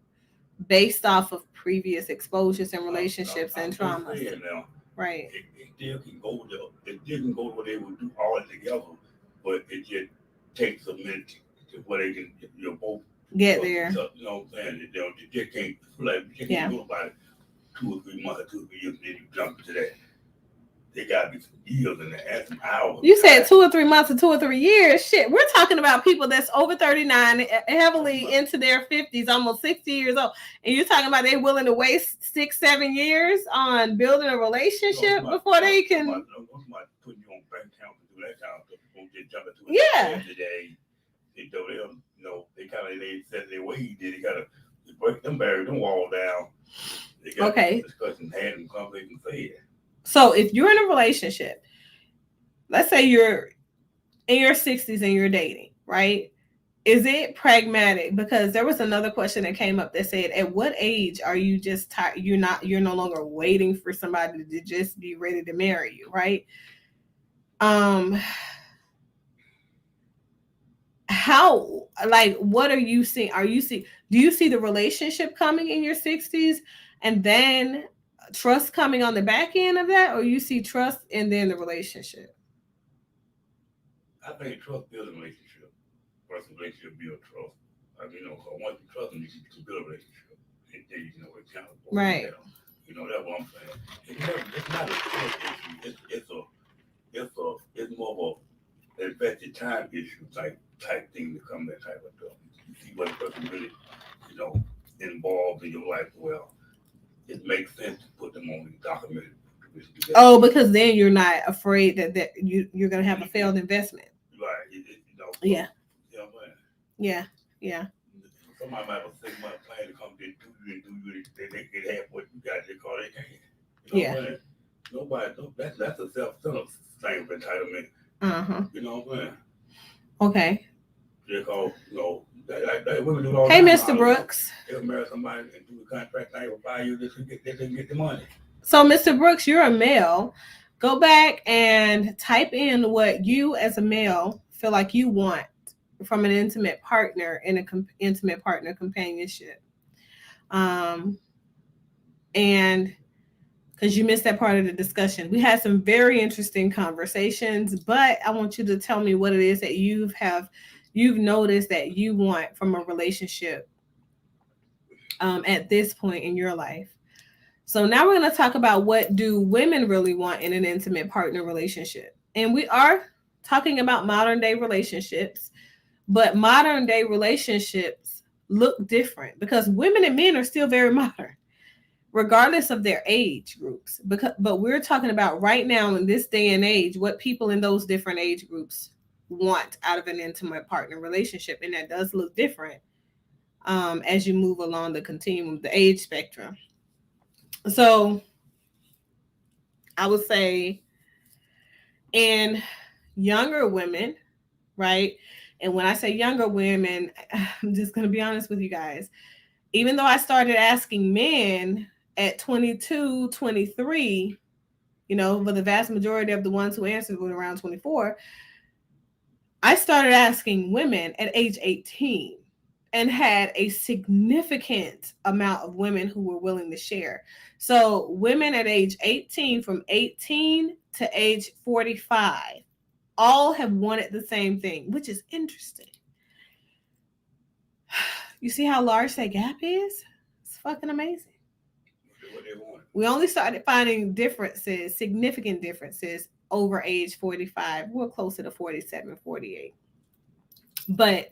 based off of previous exposures and relationships and I'm just traumas. saying now, Right. it still can go there. It didn't go where they would do all it together, but it just takes a minute to where they can, both Get trust each there. other. You know what I'm saying? You just can't, like, you Yeah. can't do about it 2 or 3 months or 2 or 3 years, and then you jump into that. They got to be some years and some hours. You said 2 or 3 months or 2 or 3 years. Shit, we're talking about people that's over 39, heavily into their 50s, almost 60 years old. And you're talking about they willing to waste 6, 7 years on building a relationship before they can. Somebody putting you on bank account to do that kind of stuff. You don't just jump into it. Yeah. Today, they kind of they set their way. They got to break them barriers, them walls down. They got Okay. discussion, had them conversation said. So if you're in a relationship, let's say you're in your 60s and you're dating, right? Is it pragmatic? Because there was another question that came up that said, at what age are you just tired? You're no longer waiting for somebody to just be ready to marry you, right? Um, how, like, what are you seeing? Do you see the relationship coming in your 60s and then trust coming on the back end of that, or you see trust and then the relationship? I think trust builds a relationship. First relationship build trust. So once you trust them, you can build a relationship. And then it's kind of Right. That's what I'm saying. It's not a trust issue. It's more of a invested time issue type thing to come that type of stuff. You see what the person really, you know, involved in your life. Well, it makes sense to put them on the documented. Oh, because then you're not afraid that you're gonna have a failed investment. Right. Yeah. You know what I'm saying? Yeah. Yeah. Somebody might have a 6 month plan to come and do you and do you. They get half what you got. They call it. You know what I'm saying? That's a self-centered thing of entitlement. You know what I'm saying? Okay. They call, women do it all the Hey, time. Mr. Brooks. They'll marry somebody and do the contract thing for 5 years just to get the money. So, Mr. Brooks, you're a male. Go back and type in what you as a male feel like you want from an intimate partner in a intimate partner companionship. Um, and because you missed that part of the discussion, we had some very interesting conversations, but I want you to tell me what it is that you've noticed that you want from a relationship at this point in your life. So now we're going to talk about what do women really want in an intimate partner relationship. And we are talking about modern day relationships, but modern day relationships look different because women and men are still very modern regardless of their age groups. But we're talking about right now in this day and age what people in those different age groups want out of an intimate partner relationship, and that does look different as you move along the continuum of the age spectrum. So I would say in younger women, right? And when I say younger women, I'm just going to be honest with you guys. Even though I started asking men at 22, 23, but the vast majority of the ones who answered were around 24, I started asking women at age 18. and had a significant amount of women who were willing to share. So, women at age 18, from 18 to age 45, all have wanted the same thing, which is interesting. You see how large that gap is? It's fucking amazing. What they want. We only started finding differences, significant differences, over age 45. We're closer to 47, 48. But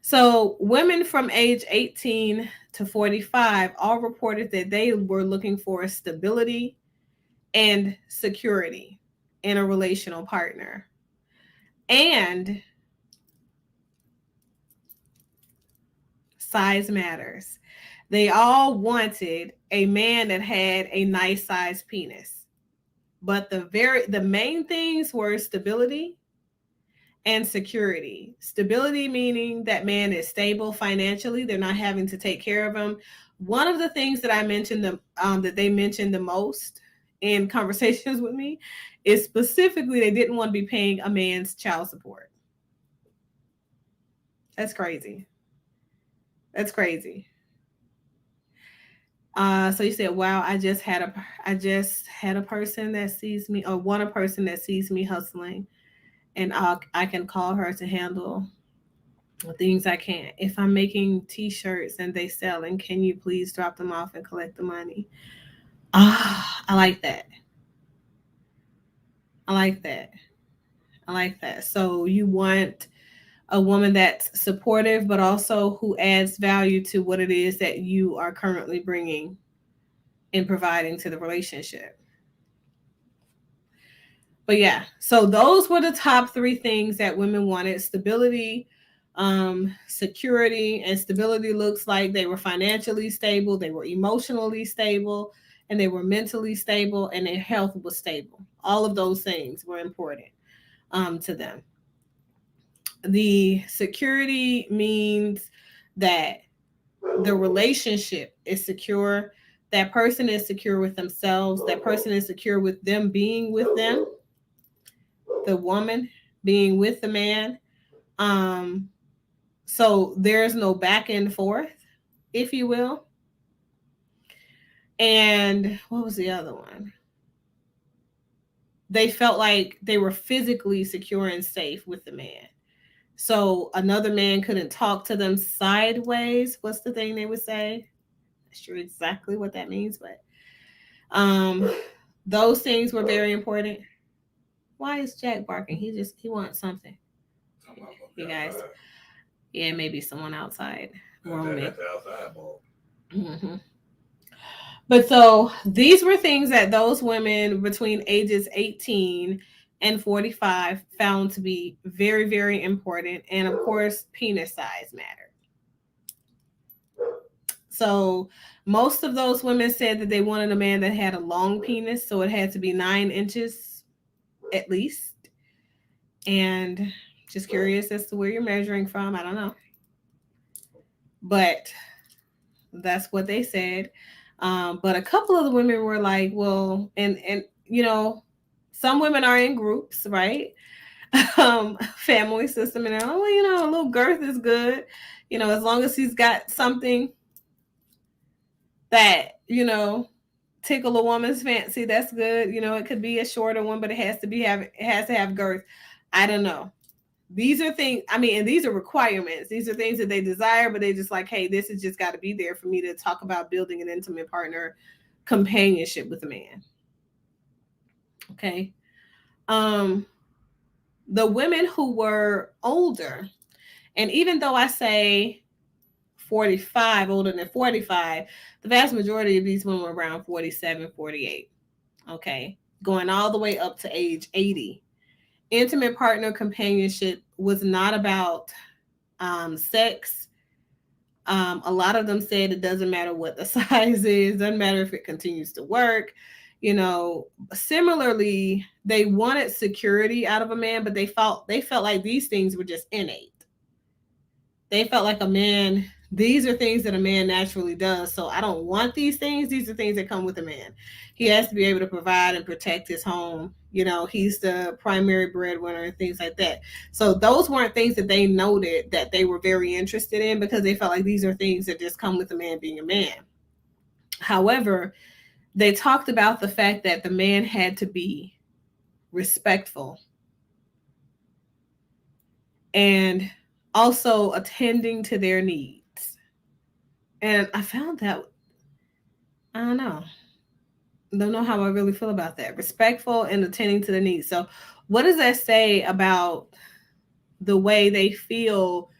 so women from age 18 to 45 all reported that they were looking for stability and security in a relational partner. And size matters. They all wanted a man that had a nice sized penis. But the main things were stability and security. Stability meaning that man is stable financially; they're not having to take care of him. One of the things that I mentioned that they mentioned the most in conversations with me is specifically they didn't want to be paying a man's child support. That's crazy. That's crazy. So you said, "Wow, I just had a person that sees me, or want a person that sees me hustling, and I can call her to handle things I can't. If I'm making T-shirts and they selling, can you please drop them off and collect the money?" Ah, I like that. I like that. I like that. So you want a woman that's supportive, but also who adds value to what it is that you are currently bringing and providing to the relationship. But yeah, so those were the top three things that women wanted: stability, security. And stability looks like they were financially stable, they were emotionally stable, and they were mentally stable, and their health was stable. All of those things were important to them. The security means that the relationship is secure. That person is secure with themselves. That person is secure with them being with them, the woman being with the man. Um, so there's no back and forth, if you will. And what was the other one? They felt like they were physically secure and safe with the man. So another man couldn't talk to them sideways. What's the thing they would say? Not sure exactly what that means, but um, those things were very important. Why is Jack barking? He wants something. You guys, yeah, maybe someone outside roaming. That's the outside ball. Mm-hmm. But so these were things that those women between ages 18 and 45 found to be very, very important. And of course, penis size mattered. So most of those women said that they wanted a man that had a long penis. So it had to be 9 inches at least. And just curious as to where you're measuring from. I don't know. But that's what they said. But a couple of the women were like, well, and you know, some women are in groups, right? Family system, and oh, well, you know, a little girth is good. You know, as long as he's got something that, you know, tickle a woman's fancy, that's good. You know, it could be a shorter one, but it has to have girth. I don't know. These are things, I mean, and these are requirements. These are things that they desire, but they just like, hey, this has just got to be there for me to talk about building an intimate partner companionship with a man. Okay. Um, the women who were older, and even though I say 45, older than 45, the vast majority of these women were around 47, 48. Okay. Going all the way up to age 80. Intimate partner companionship was not about sex. A lot of them said it doesn't matter what the size is, doesn't matter if it continues to work. You know, similarly, they wanted security out of a man, but they felt like these things were just innate. They felt like a man These are things that a man naturally does. So I don't want these things. These are things that come with a man. He has to be able to provide and protect his home. You know, he's the primary breadwinner and things like that. So those weren't things that they noted that they were very interested in because they felt like these are things that just come with a man being a man. However, they talked about the fact that the man had to be respectful and also attending to their needs. And I found that, I don't know. Don't know how I really feel about that. Respectful and attending to the needs. So, what does that say about the way they feel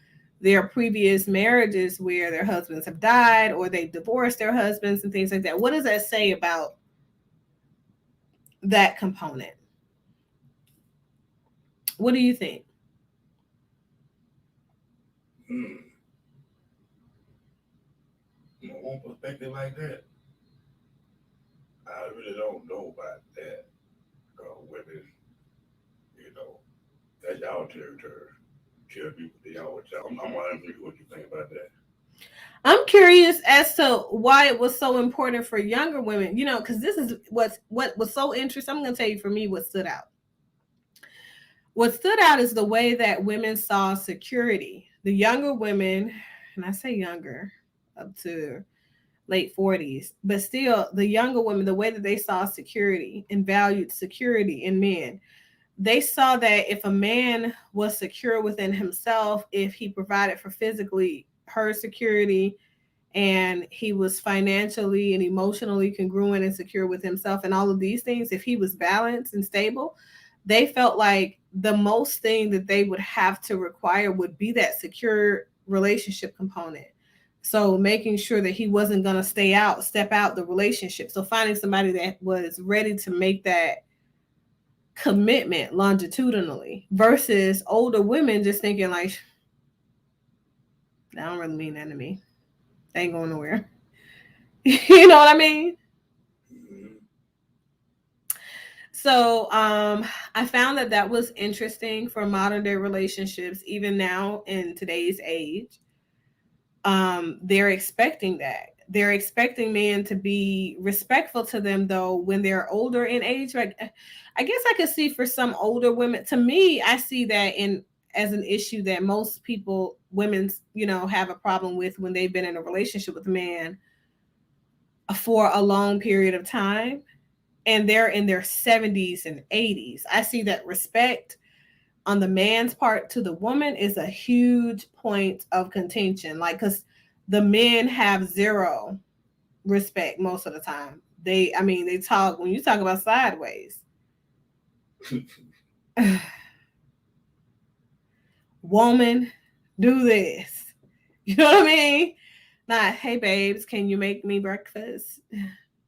their previous marriages where their husbands have died or they've divorced their husbands and things like that? What does that say about that component? What do you think? Hmm. From my own perspective like that, I really don't know about that. Women, you know, that's y'all territory. Tell people they always tell. I'm wondering what you think about that. I'm curious as to why it was so important for younger women, you know, because this is what was so interesting. I'm going to tell you for me what stood out. What stood out is the way that women saw security. The younger women, and I say younger, up to late 40s, but still the younger women, the way that they saw security and valued security in men, they saw that if a man was secure within himself, if he provided for physically her security, and he was financially and emotionally congruent and secure with himself and all of these things, if he was balanced and stable, they felt like the most thing that they would have to require would be that secure relationship component. So making sure that he wasn't going to step out the relationship. So finding somebody that was ready to make that commitment longitudinally versus older women just thinking like, that don't really mean that to me. They ain't going nowhere. You know what I mean? Mm-hmm. So I found that that was interesting for modern day relationships, even now in today's age. They're expecting that. They're expecting men to be respectful to them, though, when they're older in age. Like, I guess I could see for some older women. To me, I see that in as an issue that most people, women's, you know, have a problem with when they've been in a relationship with a man for a long period of time and they're in their 70s and 80s. I see that respect on the man's part to the woman is a huge point of contention. Like, because the men have zero respect most of the time. I mean, they talk, when you talk about sideways, woman, do this. You know what I mean? Not, hey, babes, can you make me breakfast?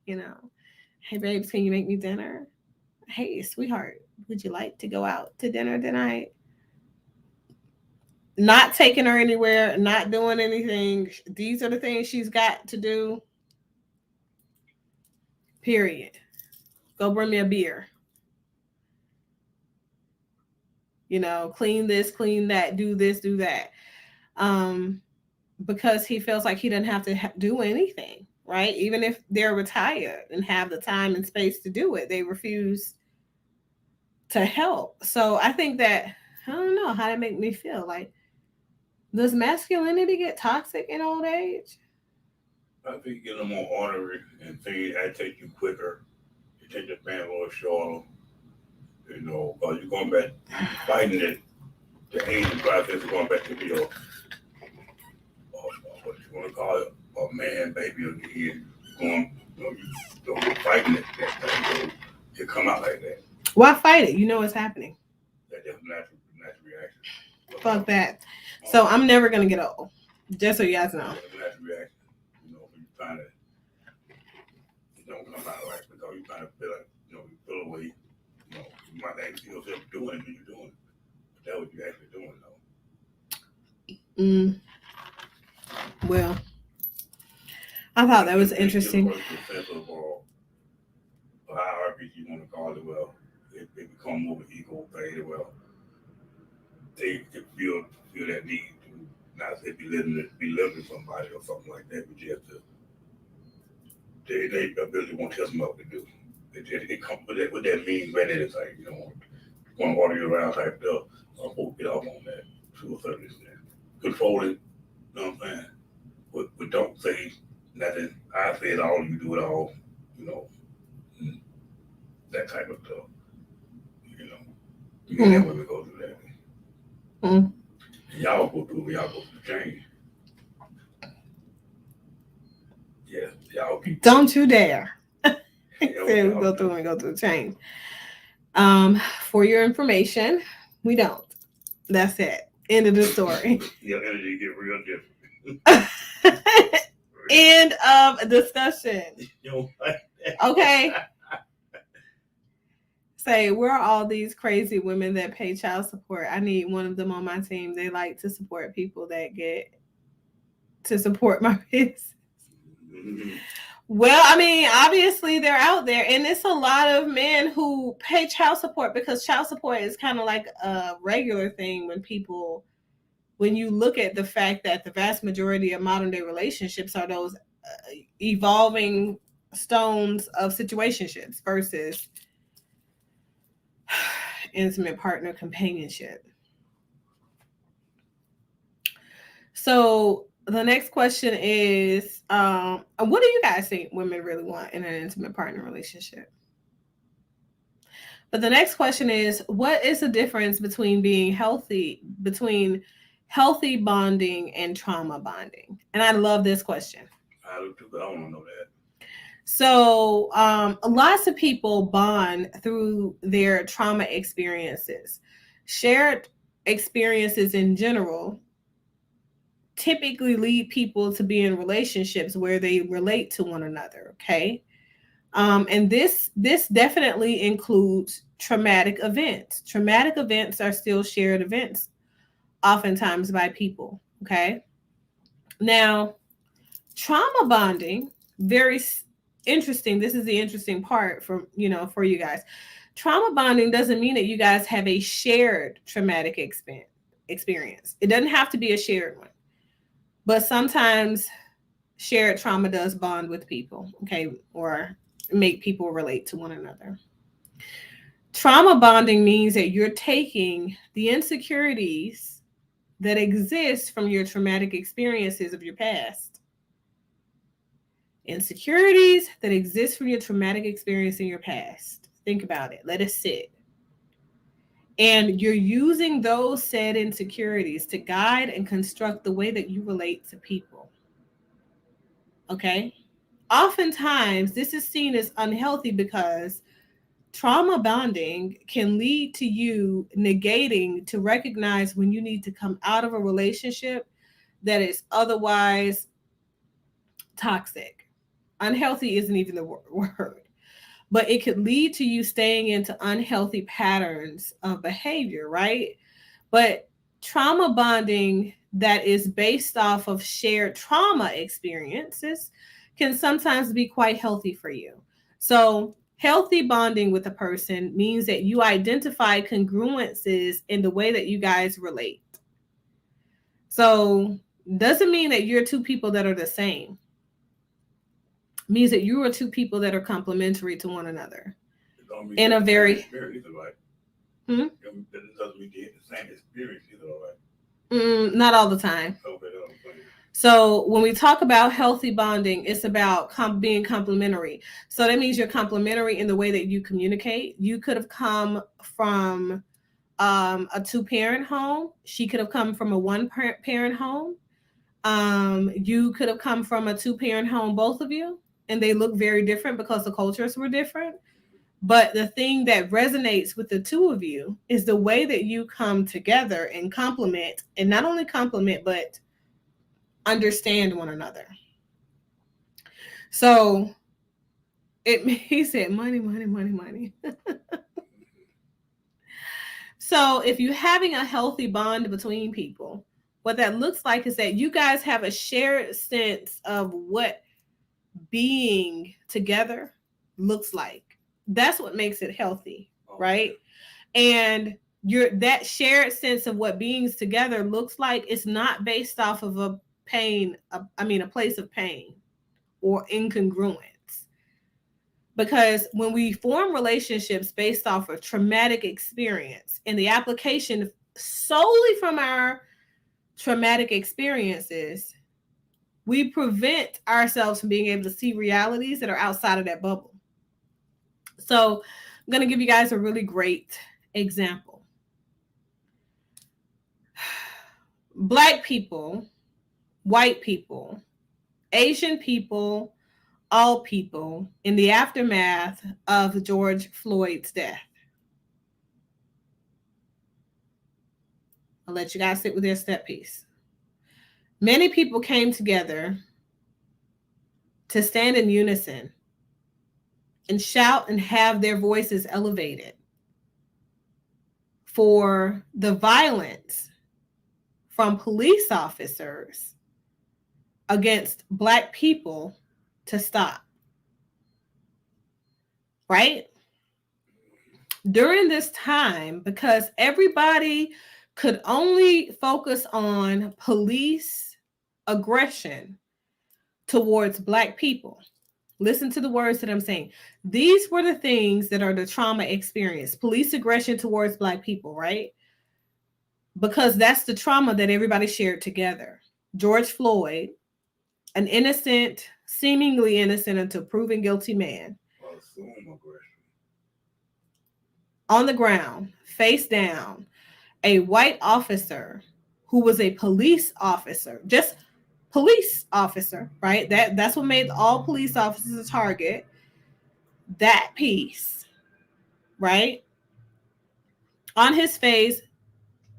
You know, hey, babes, can you make me dinner? Hey, sweetheart, would you like to go out to dinner tonight? Not taking her anywhere, not doing anything. These are the things she's got to do. Period. Go bring me a beer. You know, clean this, clean that, do this, do that. Um, because he feels like he doesn't have to do anything, right? Even if they're retired and have the time and space to do it, they refuse to help. So I think that, I don't know how that make me feel. Like, does masculinity get toxic in old age? I think get them more ornery and things that take you quicker. You take the band a little shorter, because you're going back, you fighting it, the aging process is going back to be what you want to call it, a man, baby again. Going, you're fighting it, that thing, it come out like that. Why fight it? You know what's happening. That's just natural reaction. Fuck that. So I'm never gonna get old. Just so you guys know. That's a natural reaction. When you find it, it don't come out right because you kind of feel like, you feel away. You might actually see yourself doing it when you're doing it. But that's what you're actually doing, though. Mm, well, I thought that was interesting. It gives a sense of hierarchy, you want to call it. Well, it become more of an ego thing. Well, they feel that need to not say be living with somebody or something like that, but just they ability won't tell them what to do. It comes what that means, man. It is like want to order you around type stuff. I'm supposed to get off on that to a certain extent. Control it, you know what I'm saying? But don't say nothing. I say it all, you do it all, you know, mm, that type of stuff. You know, me and that women go through that. Mm. Y'all go through the change. Yeah, y'all keep. Don't you dare. Say we Y'all, go through and go through the change. For your information, we don't. That's it. End of the story. your energy get real different. End of discussion. You know, like Okay. Say, where are all these crazy women that pay child support? I need one of them on my team. They like to support people that get to support my business. mm-hmm. Well, I mean, obviously they're out there, and it's a lot of men who pay child support because child support is kind of like a regular thing when you look at the fact that the vast majority of modern day relationships are those evolving stones of situationships versus intimate partner companionship. So the next question is, what do you guys think women really want in an intimate partner relationship? But the next question is, what is the difference between healthy bonding and trauma bonding? And I love this question. I do too, but I want to know that. So, lots of people bond through their trauma experiences. Shared experiences in general typically lead people to be in relationships where they relate to one another. Okay, and this definitely includes traumatic events. Traumatic events are still shared events, oftentimes by people. Okay, now trauma bonding, very interesting. This is the interesting part for you guys. Trauma bonding doesn't mean that you guys have a shared traumatic experience. It doesn't have to be a shared one, but sometimes shared trauma does bond with people, okay, or make people relate to one another. Trauma bonding means that you're taking the insecurities that exist from your traumatic experiences of your past, insecurities that exist from your traumatic experience in your past. Think about it, let it sit. And you're using those said insecurities to guide and construct the way that you relate to people. Okay? Oftentimes, this is seen as unhealthy because trauma bonding can lead to you negating to recognize when you need to come out of a relationship that is otherwise toxic. Unhealthy isn't even the word, but it could lead to you staying into unhealthy patterns of behavior, right? But trauma bonding that is based off of shared trauma experiences can sometimes be quite healthy for you. So, healthy bonding with a person means that you identify congruences in the way that you guys relate. So, doesn't mean that you're two people that are the same. It means that you are two people that are complementary to one another. In a very experience, right? Hmm? That doesn't mean you get the same experience either, right? Not all the time. Okay, so when we talk about healthy bonding, it's about being complementary. So that means you're complementary in the way that you communicate. You could have come from a 2-parent home. She could have come from a 1-parent home. You could have come from a 2-parent home, both of you, and they look very different because the cultures were different. But the thing that resonates with the two of you is the way that you come together and complement, and not only complement, but understand one another. So he said money, money, money, money. So if you're having a healthy bond between people, what that looks like is that you guys have a shared sense of what being together looks like. That's what makes it healthy, right? And that shared sense of what being together looks like is not based off of a pain, a place of pain or incongruence. Because when we form relationships based off of traumatic experience and the application solely from our traumatic experiences, we prevent ourselves from being able to see realities that are outside of that bubble. So I'm going to give you guys a really great example. Black people, white people, Asian people, all people in the aftermath of George Floyd's death. I'll let you guys sit with this step piece. Many people came together to stand in unison and shout and have their voices elevated for the violence from police officers against Black people to stop. Right? During this time, because everybody could only focus on police aggression towards Black people. Listen to the words that I'm saying. These were the things that are the trauma experience. Police aggression towards Black people, right? Because that's the trauma that everybody shared together. George Floyd, an innocent, seemingly innocent until proven guilty man, on the ground, face down, a white officer who was a police officer, just police officer, right? That's what made all police officers a target. That piece, right? On his face,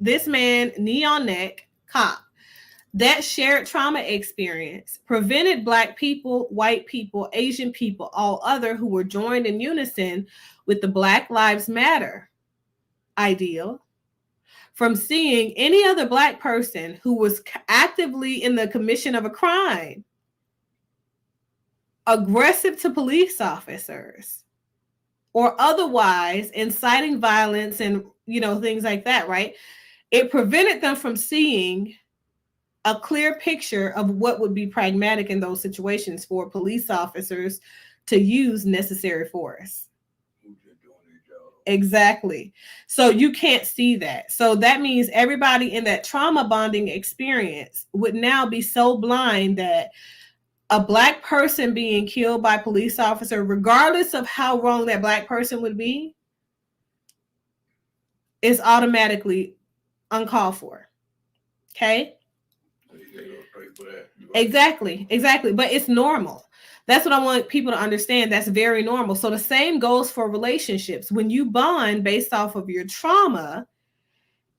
this man, knee on neck, cop. That shared trauma experience prevented Black people, white people, Asian people, all other who were joined in unison with the Black Lives Matter ideal from seeing any other Black person who was actively in the commission of a crime, aggressive to police officers, or otherwise inciting violence and, things like that, right? It prevented them from seeing a clear picture of what would be pragmatic in those situations for police officers to use necessary force. Exactly. So you can't see that. So that means everybody in that trauma bonding experience would now be so blind that a Black person being killed by a police officer, regardless of how wrong that Black person would be, is automatically uncalled for. Okay? Exactly. But it's normal. That's what I want people to understand. That's very normal. So the same goes for relationships. When you bond based off of your trauma,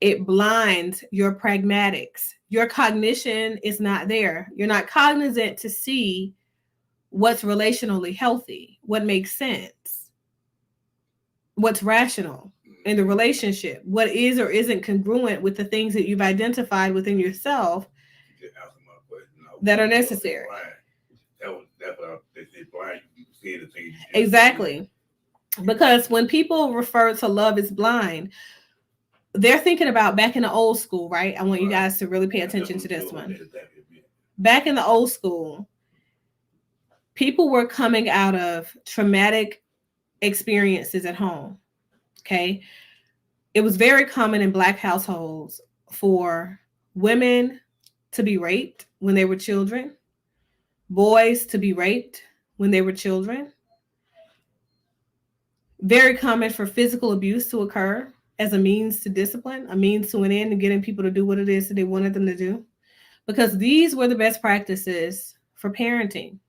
it blinds your pragmatics. Your cognition is not there. You're not cognizant to see what's relationally healthy, what makes sense, what's rational in the relationship, what is or isn't congruent with the things that you've identified within yourself that are necessary. Exactly. Because when people refer to love as blind, they're thinking about back in the old school, right? I want you guys to really pay attention to this one. Back in the old school, people were coming out of traumatic experiences at home. Okay. It was very common in Black households for women to be raped when they were children, boys to be raped when they were children. Very common for physical abuse to occur as a means to discipline, a means to an end, and getting people to do what it is that they wanted them to do. Because these were the best practices for parenting.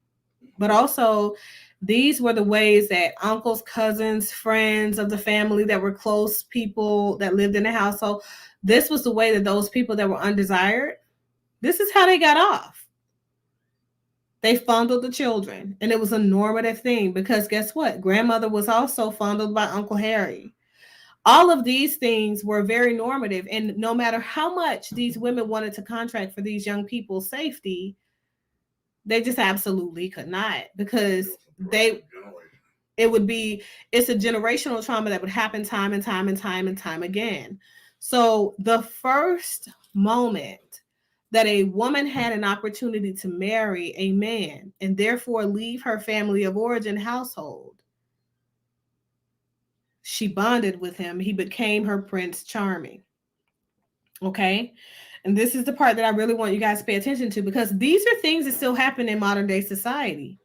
But also, these were the ways that uncles, cousins, friends of the family that were close people that lived in the household, this was the way that those people that were undesired, this is how they got off. They fondled the children, and it was a normative thing because guess what? Grandmother was also fondled by Uncle Harry. All of these things were very normative, and no matter how much these women wanted to contract for these young people's safety, they just absolutely could not because they It would be, it's a generational trauma that would happen time and time and time and time again. So the first moment that a woman had an opportunity to marry a man and therefore leave her family of origin household, she bonded with him. He became her Prince Charming. Okay. And this is the part that I really want you guys to pay attention to, because these are things that still happen in modern day society.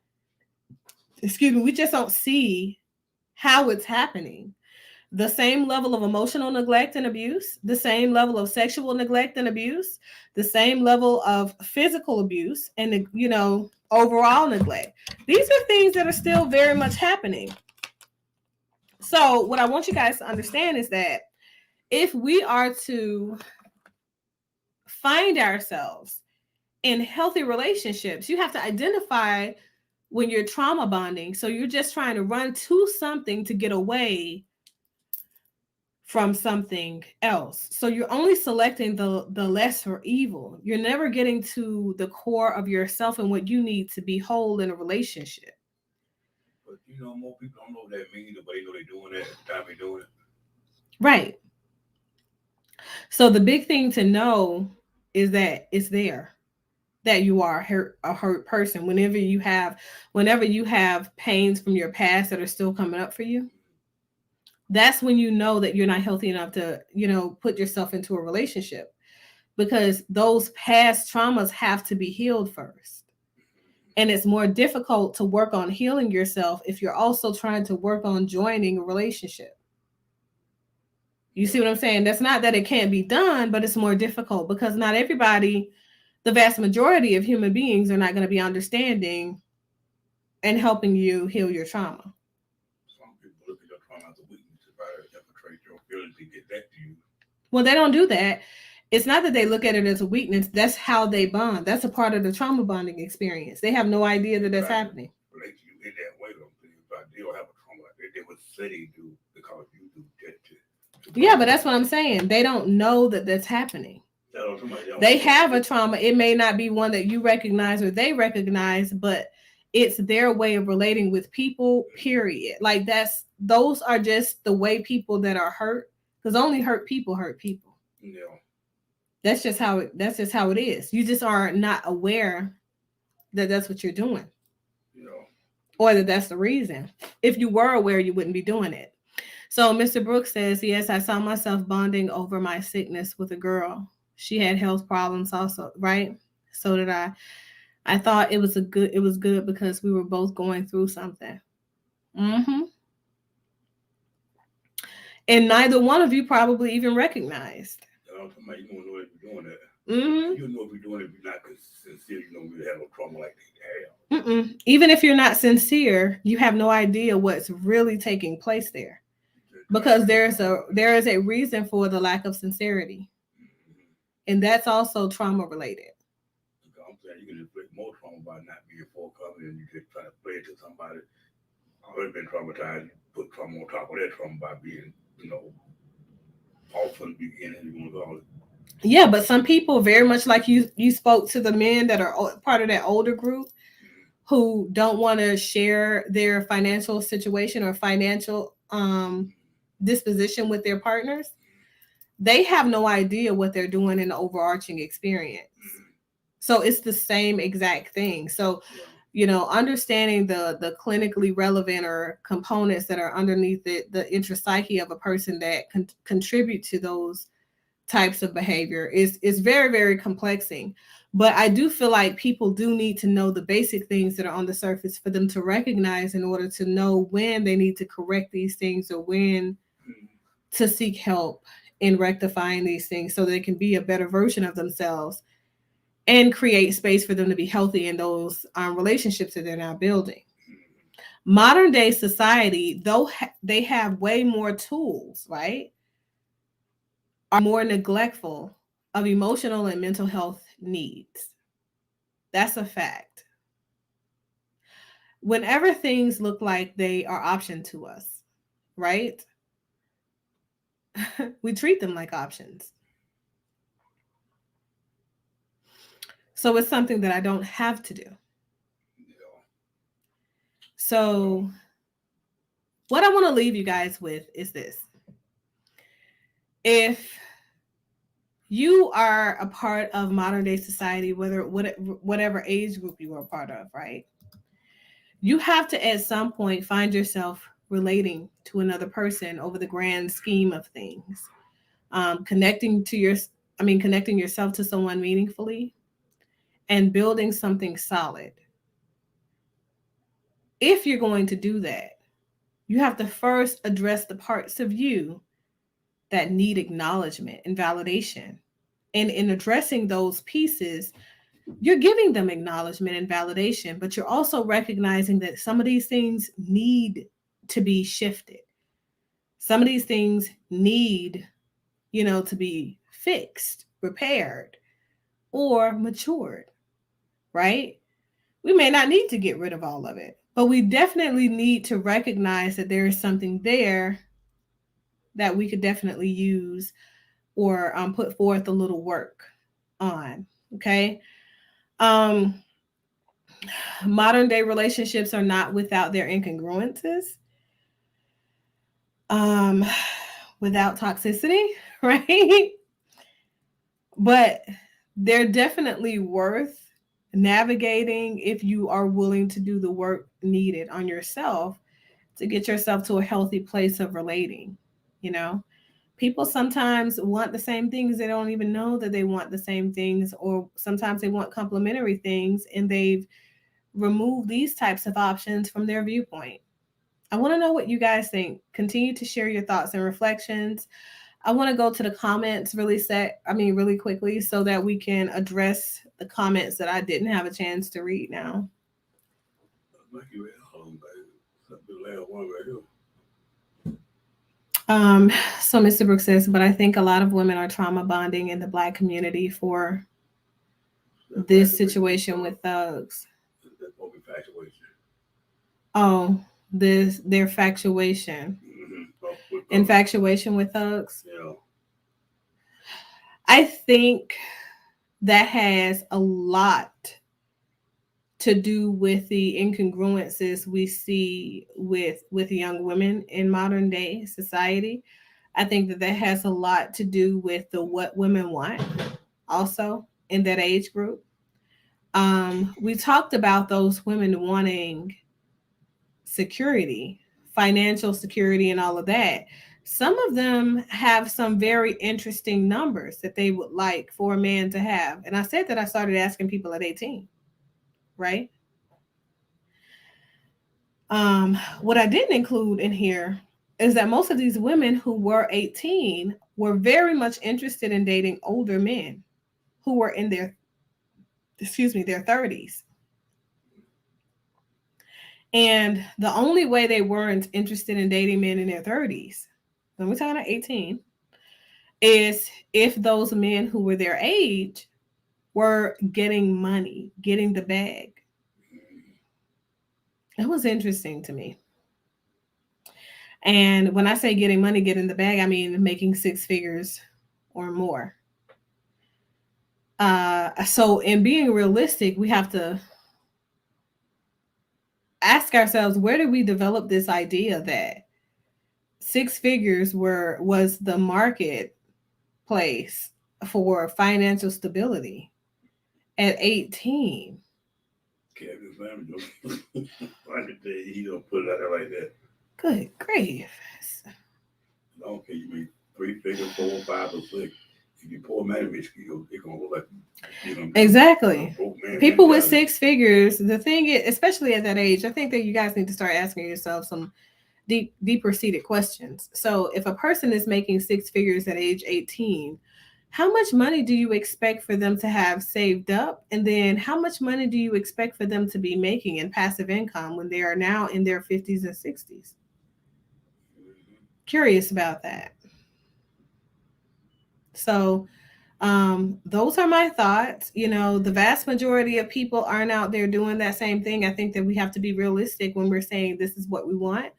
Excuse me. We just don't see how it's happening. The same level of emotional neglect and abuse, the same level of sexual neglect and abuse, the same level of physical abuse, and, overall neglect. These are things that are still very much happening. So, what I want you guys to understand is that if we are to find ourselves in healthy relationships, you have to identify when you're trauma bonding. So, you're just trying to run to something to get away from something else. So you're only selecting the lesser evil. You're never getting to the core of yourself and what you need to be whole in a relationship. But more people don't know what that means, but they know they're doing that at the time they're doing it. Right. So the big thing to know is that it's there, that you are a hurt person. Whenever you have pains from your past that are still coming up for you, that's when you know that you're not healthy enough to, put yourself into a relationship, because those past traumas have to be healed first. And it's more difficult to work on healing yourself if you're also trying to work on joining a relationship. You see what I'm saying? That's not that it can't be done, but it's more difficult because not everybody, the vast majority of human beings, are not going to be understanding and helping you heal your trauma. Some people look at your trauma as a weakness to try to infiltrate your feelings to get back to you. Well, they don't do that. It's not that they look at it as a weakness. That's how they bond. That's a part of the trauma bonding experience. They have no idea that that's happening. Relate to you in that way, though. But they don't have a trauma like that. They would say they do because you do that too. Yeah, but that's what I'm saying. They don't know that that's happening. They have a trauma. It may not be one that you recognize or they recognize, but it's their way of relating with people, period. Like those are just the way people that are hurt, because only hurt people hurt people. Yeah. That's just how it is. You just are not aware that that's what you're doing. Yeah. Or that that's the reason. If you were aware, you wouldn't be doing it. So Mr. Brooks says, yes, I saw myself bonding over my sickness with a girl. She had health problems also, right? So did I. I thought it was good because we were both going through something. Mm-hmm. And neither one of you probably even recognized. You don't know if you're doing that. Mm-hmm. You know if you're doing it, if you're not sincere, you don't really have no trauma like they have. Mm-mm. Even if you're not sincere, you have no idea what's really taking place there. Because there is a reason for the lack of sincerity. Mm-hmm. And that's also trauma related. I'm saying you can inflict more trauma by not being forthcoming, and you just try to play it to somebody already been traumatized. You put trauma on top of that trauma by being, off from the beginning. You want to call it. Yeah, but some people, very much like you spoke to the men that are part of that older group, who don't want to share their financial situation or financial disposition with their partners. They have no idea what they're doing in the overarching experience. So it's the same exact thing. So, understanding the clinically relevant or components that are underneath the intrapsyche of a person that contribute to those types of behavior is very, very complexing. But I do feel like people do need to know the basic things that are on the surface for them to recognize, in order to know when they need to correct these things or when to seek help in rectifying these things, so they can be a better version of themselves and create space for them to be healthy in those relationships that they're now building. Modern day society, though they have way more tools, right, are more neglectful of emotional and mental health needs. That's a fact. Whenever things look like they are option to us, right? We treat them like options. So it's something that I don't have to do. So What I want to leave you guys with is this. If you are a part of modern day society, whatever age group you are a part of, right? You have to at some point find yourself relating to another person over the grand scheme of things. Connecting to connecting yourself to someone meaningfully and building something solid. If you're going to do that, you have to first address the parts of you that need acknowledgement and validation. And in addressing those pieces, you're giving them acknowledgement and validation, but you're also recognizing that some of these things need to be shifted. Some of these things need, to be fixed, repaired, or matured, right? We may not need to get rid of all of it, but we definitely need to recognize that there is something there that we could definitely use or put forth a little work on. Okay. Um, Modern day relationships are not without their incongruences, um, without toxicity, right? But they're definitely worth navigating if you are willing to do the work needed on yourself to get yourself to a healthy place of relating. You know, people sometimes want the same things, they don't even know that they want the same things, or sometimes they want complementary things and they've removed these types of options from their viewpoint. I want to know what you guys think. Continue to share your thoughts and reflections. I want to go to the comments really quickly so that we can address the comments that I didn't have a chance to read now. Like you at home, baby. Something the last one right here. Um, so Mr. Brooks says, but I think a lot of women are trauma bonding in the Black community for this situation with thugs. That's what infatuation. Oh, their factuation. Infatuation with thugs. Yeah. I think that has a lot to do with the incongruences we see with young women in modern day society. I think that that has a lot to do with the what women want also in that age group. We talked about those women wanting security, financial security, and all of that. Some of them have some very interesting numbers that they would like for a man to have. And I said that I started asking people at 18, right? What I didn't include in here is that most of these women who were 18 were very much interested in dating older men who were in their 30s. And the only way they weren't interested in dating men in their 30s, when we're talking about 18, is if those men who were their age were getting money, getting the bag. It was interesting to me. And when I say getting money, getting the bag, I mean making six figures or more. So in being realistic, we have to ask ourselves, where did we develop this idea that six figures was the marketplace for financial stability at 18? Kevin Family I can tell you, he don't put it out there like that. Good grief. I don't care, you make 3 figures, 4, 5, or 6. If you poor man rich, it's gonna look like exactly. People with six figures, the thing is, especially at that age, I think that you guys need to start asking yourself some deeper seated questions. So if a person is making six figures at age 18, how much money do you expect for them to have saved up? And then how much money do you expect for them to be making in passive income when they are now in their 50s and 60s? Curious about that. So those are my thoughts. The vast majority of people aren't out there doing that same thing. I think that we have to be realistic when we're saying this is what we want.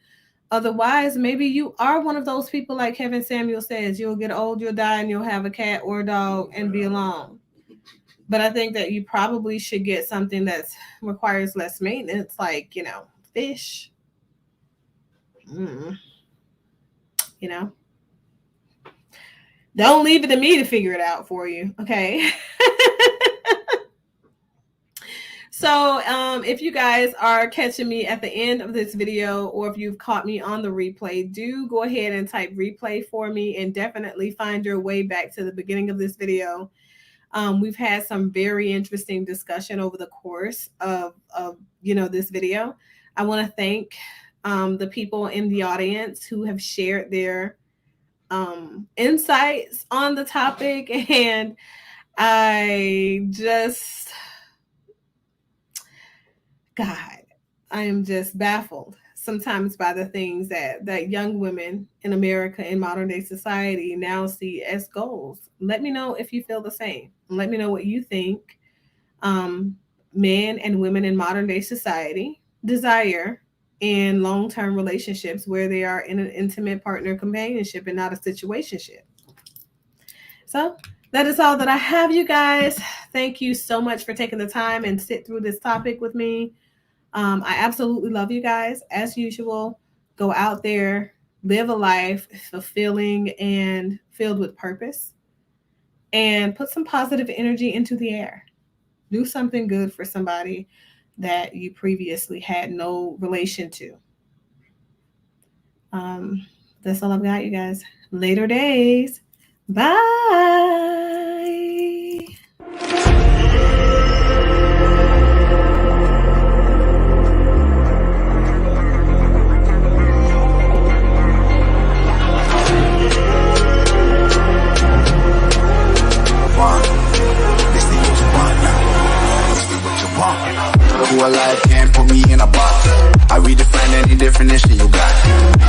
Otherwise, maybe you are one of those people, like Kevin Samuel says, you'll get old, you'll die, and you'll have a cat or a dog and be alone. But I think that you probably should get something that requires less maintenance, like, fish, Mm, you know, don't leave it to me to figure it out for you. Okay. So if you guys are catching me at the end of this video, or if you've caught me on the replay, do go ahead and type replay for me, and definitely find your way back to the beginning of this video. We've had some very interesting discussion over the course of this video. I want to thank the people in the audience who have shared their insights on the topic, and I just, God, I am just baffled sometimes by the things that young women in America in modern day society now see as goals. Let me know if you feel the same. Let me know what you think men and women in modern day society desire in long-term relationships where they are in an intimate partner companionship and not a situationship. So that is all that I have, you guys. Thank you so much for taking the time and sit through this topic with me. I absolutely love you guys. As usual, go out there, live a life fulfilling and filled with purpose, and put some positive energy into the air. Do something good for somebody that you previously had no relation to. That's all I've got, you guys. Later days. Bye. A life can't put me in a box. I redefine any definition you got.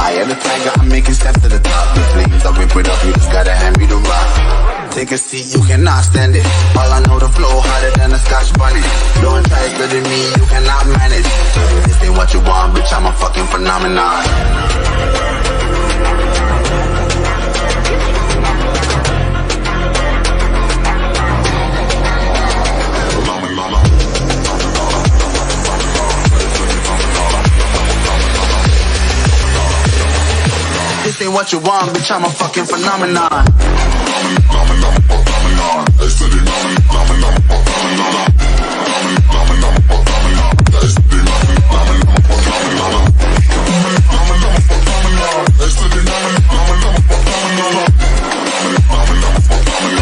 I am the tiger, I'm making steps to the top. The flames, I rip it up, you just gotta hand me the rock. Take a seat, you cannot stand it. All I know, the flow harder than a Scotch bunny. Don't try studying me, you cannot manage. This ain't what you want, bitch, I'm a fucking phenomenon. This ain't what you want, bitch, I'm a fucking phenomenon.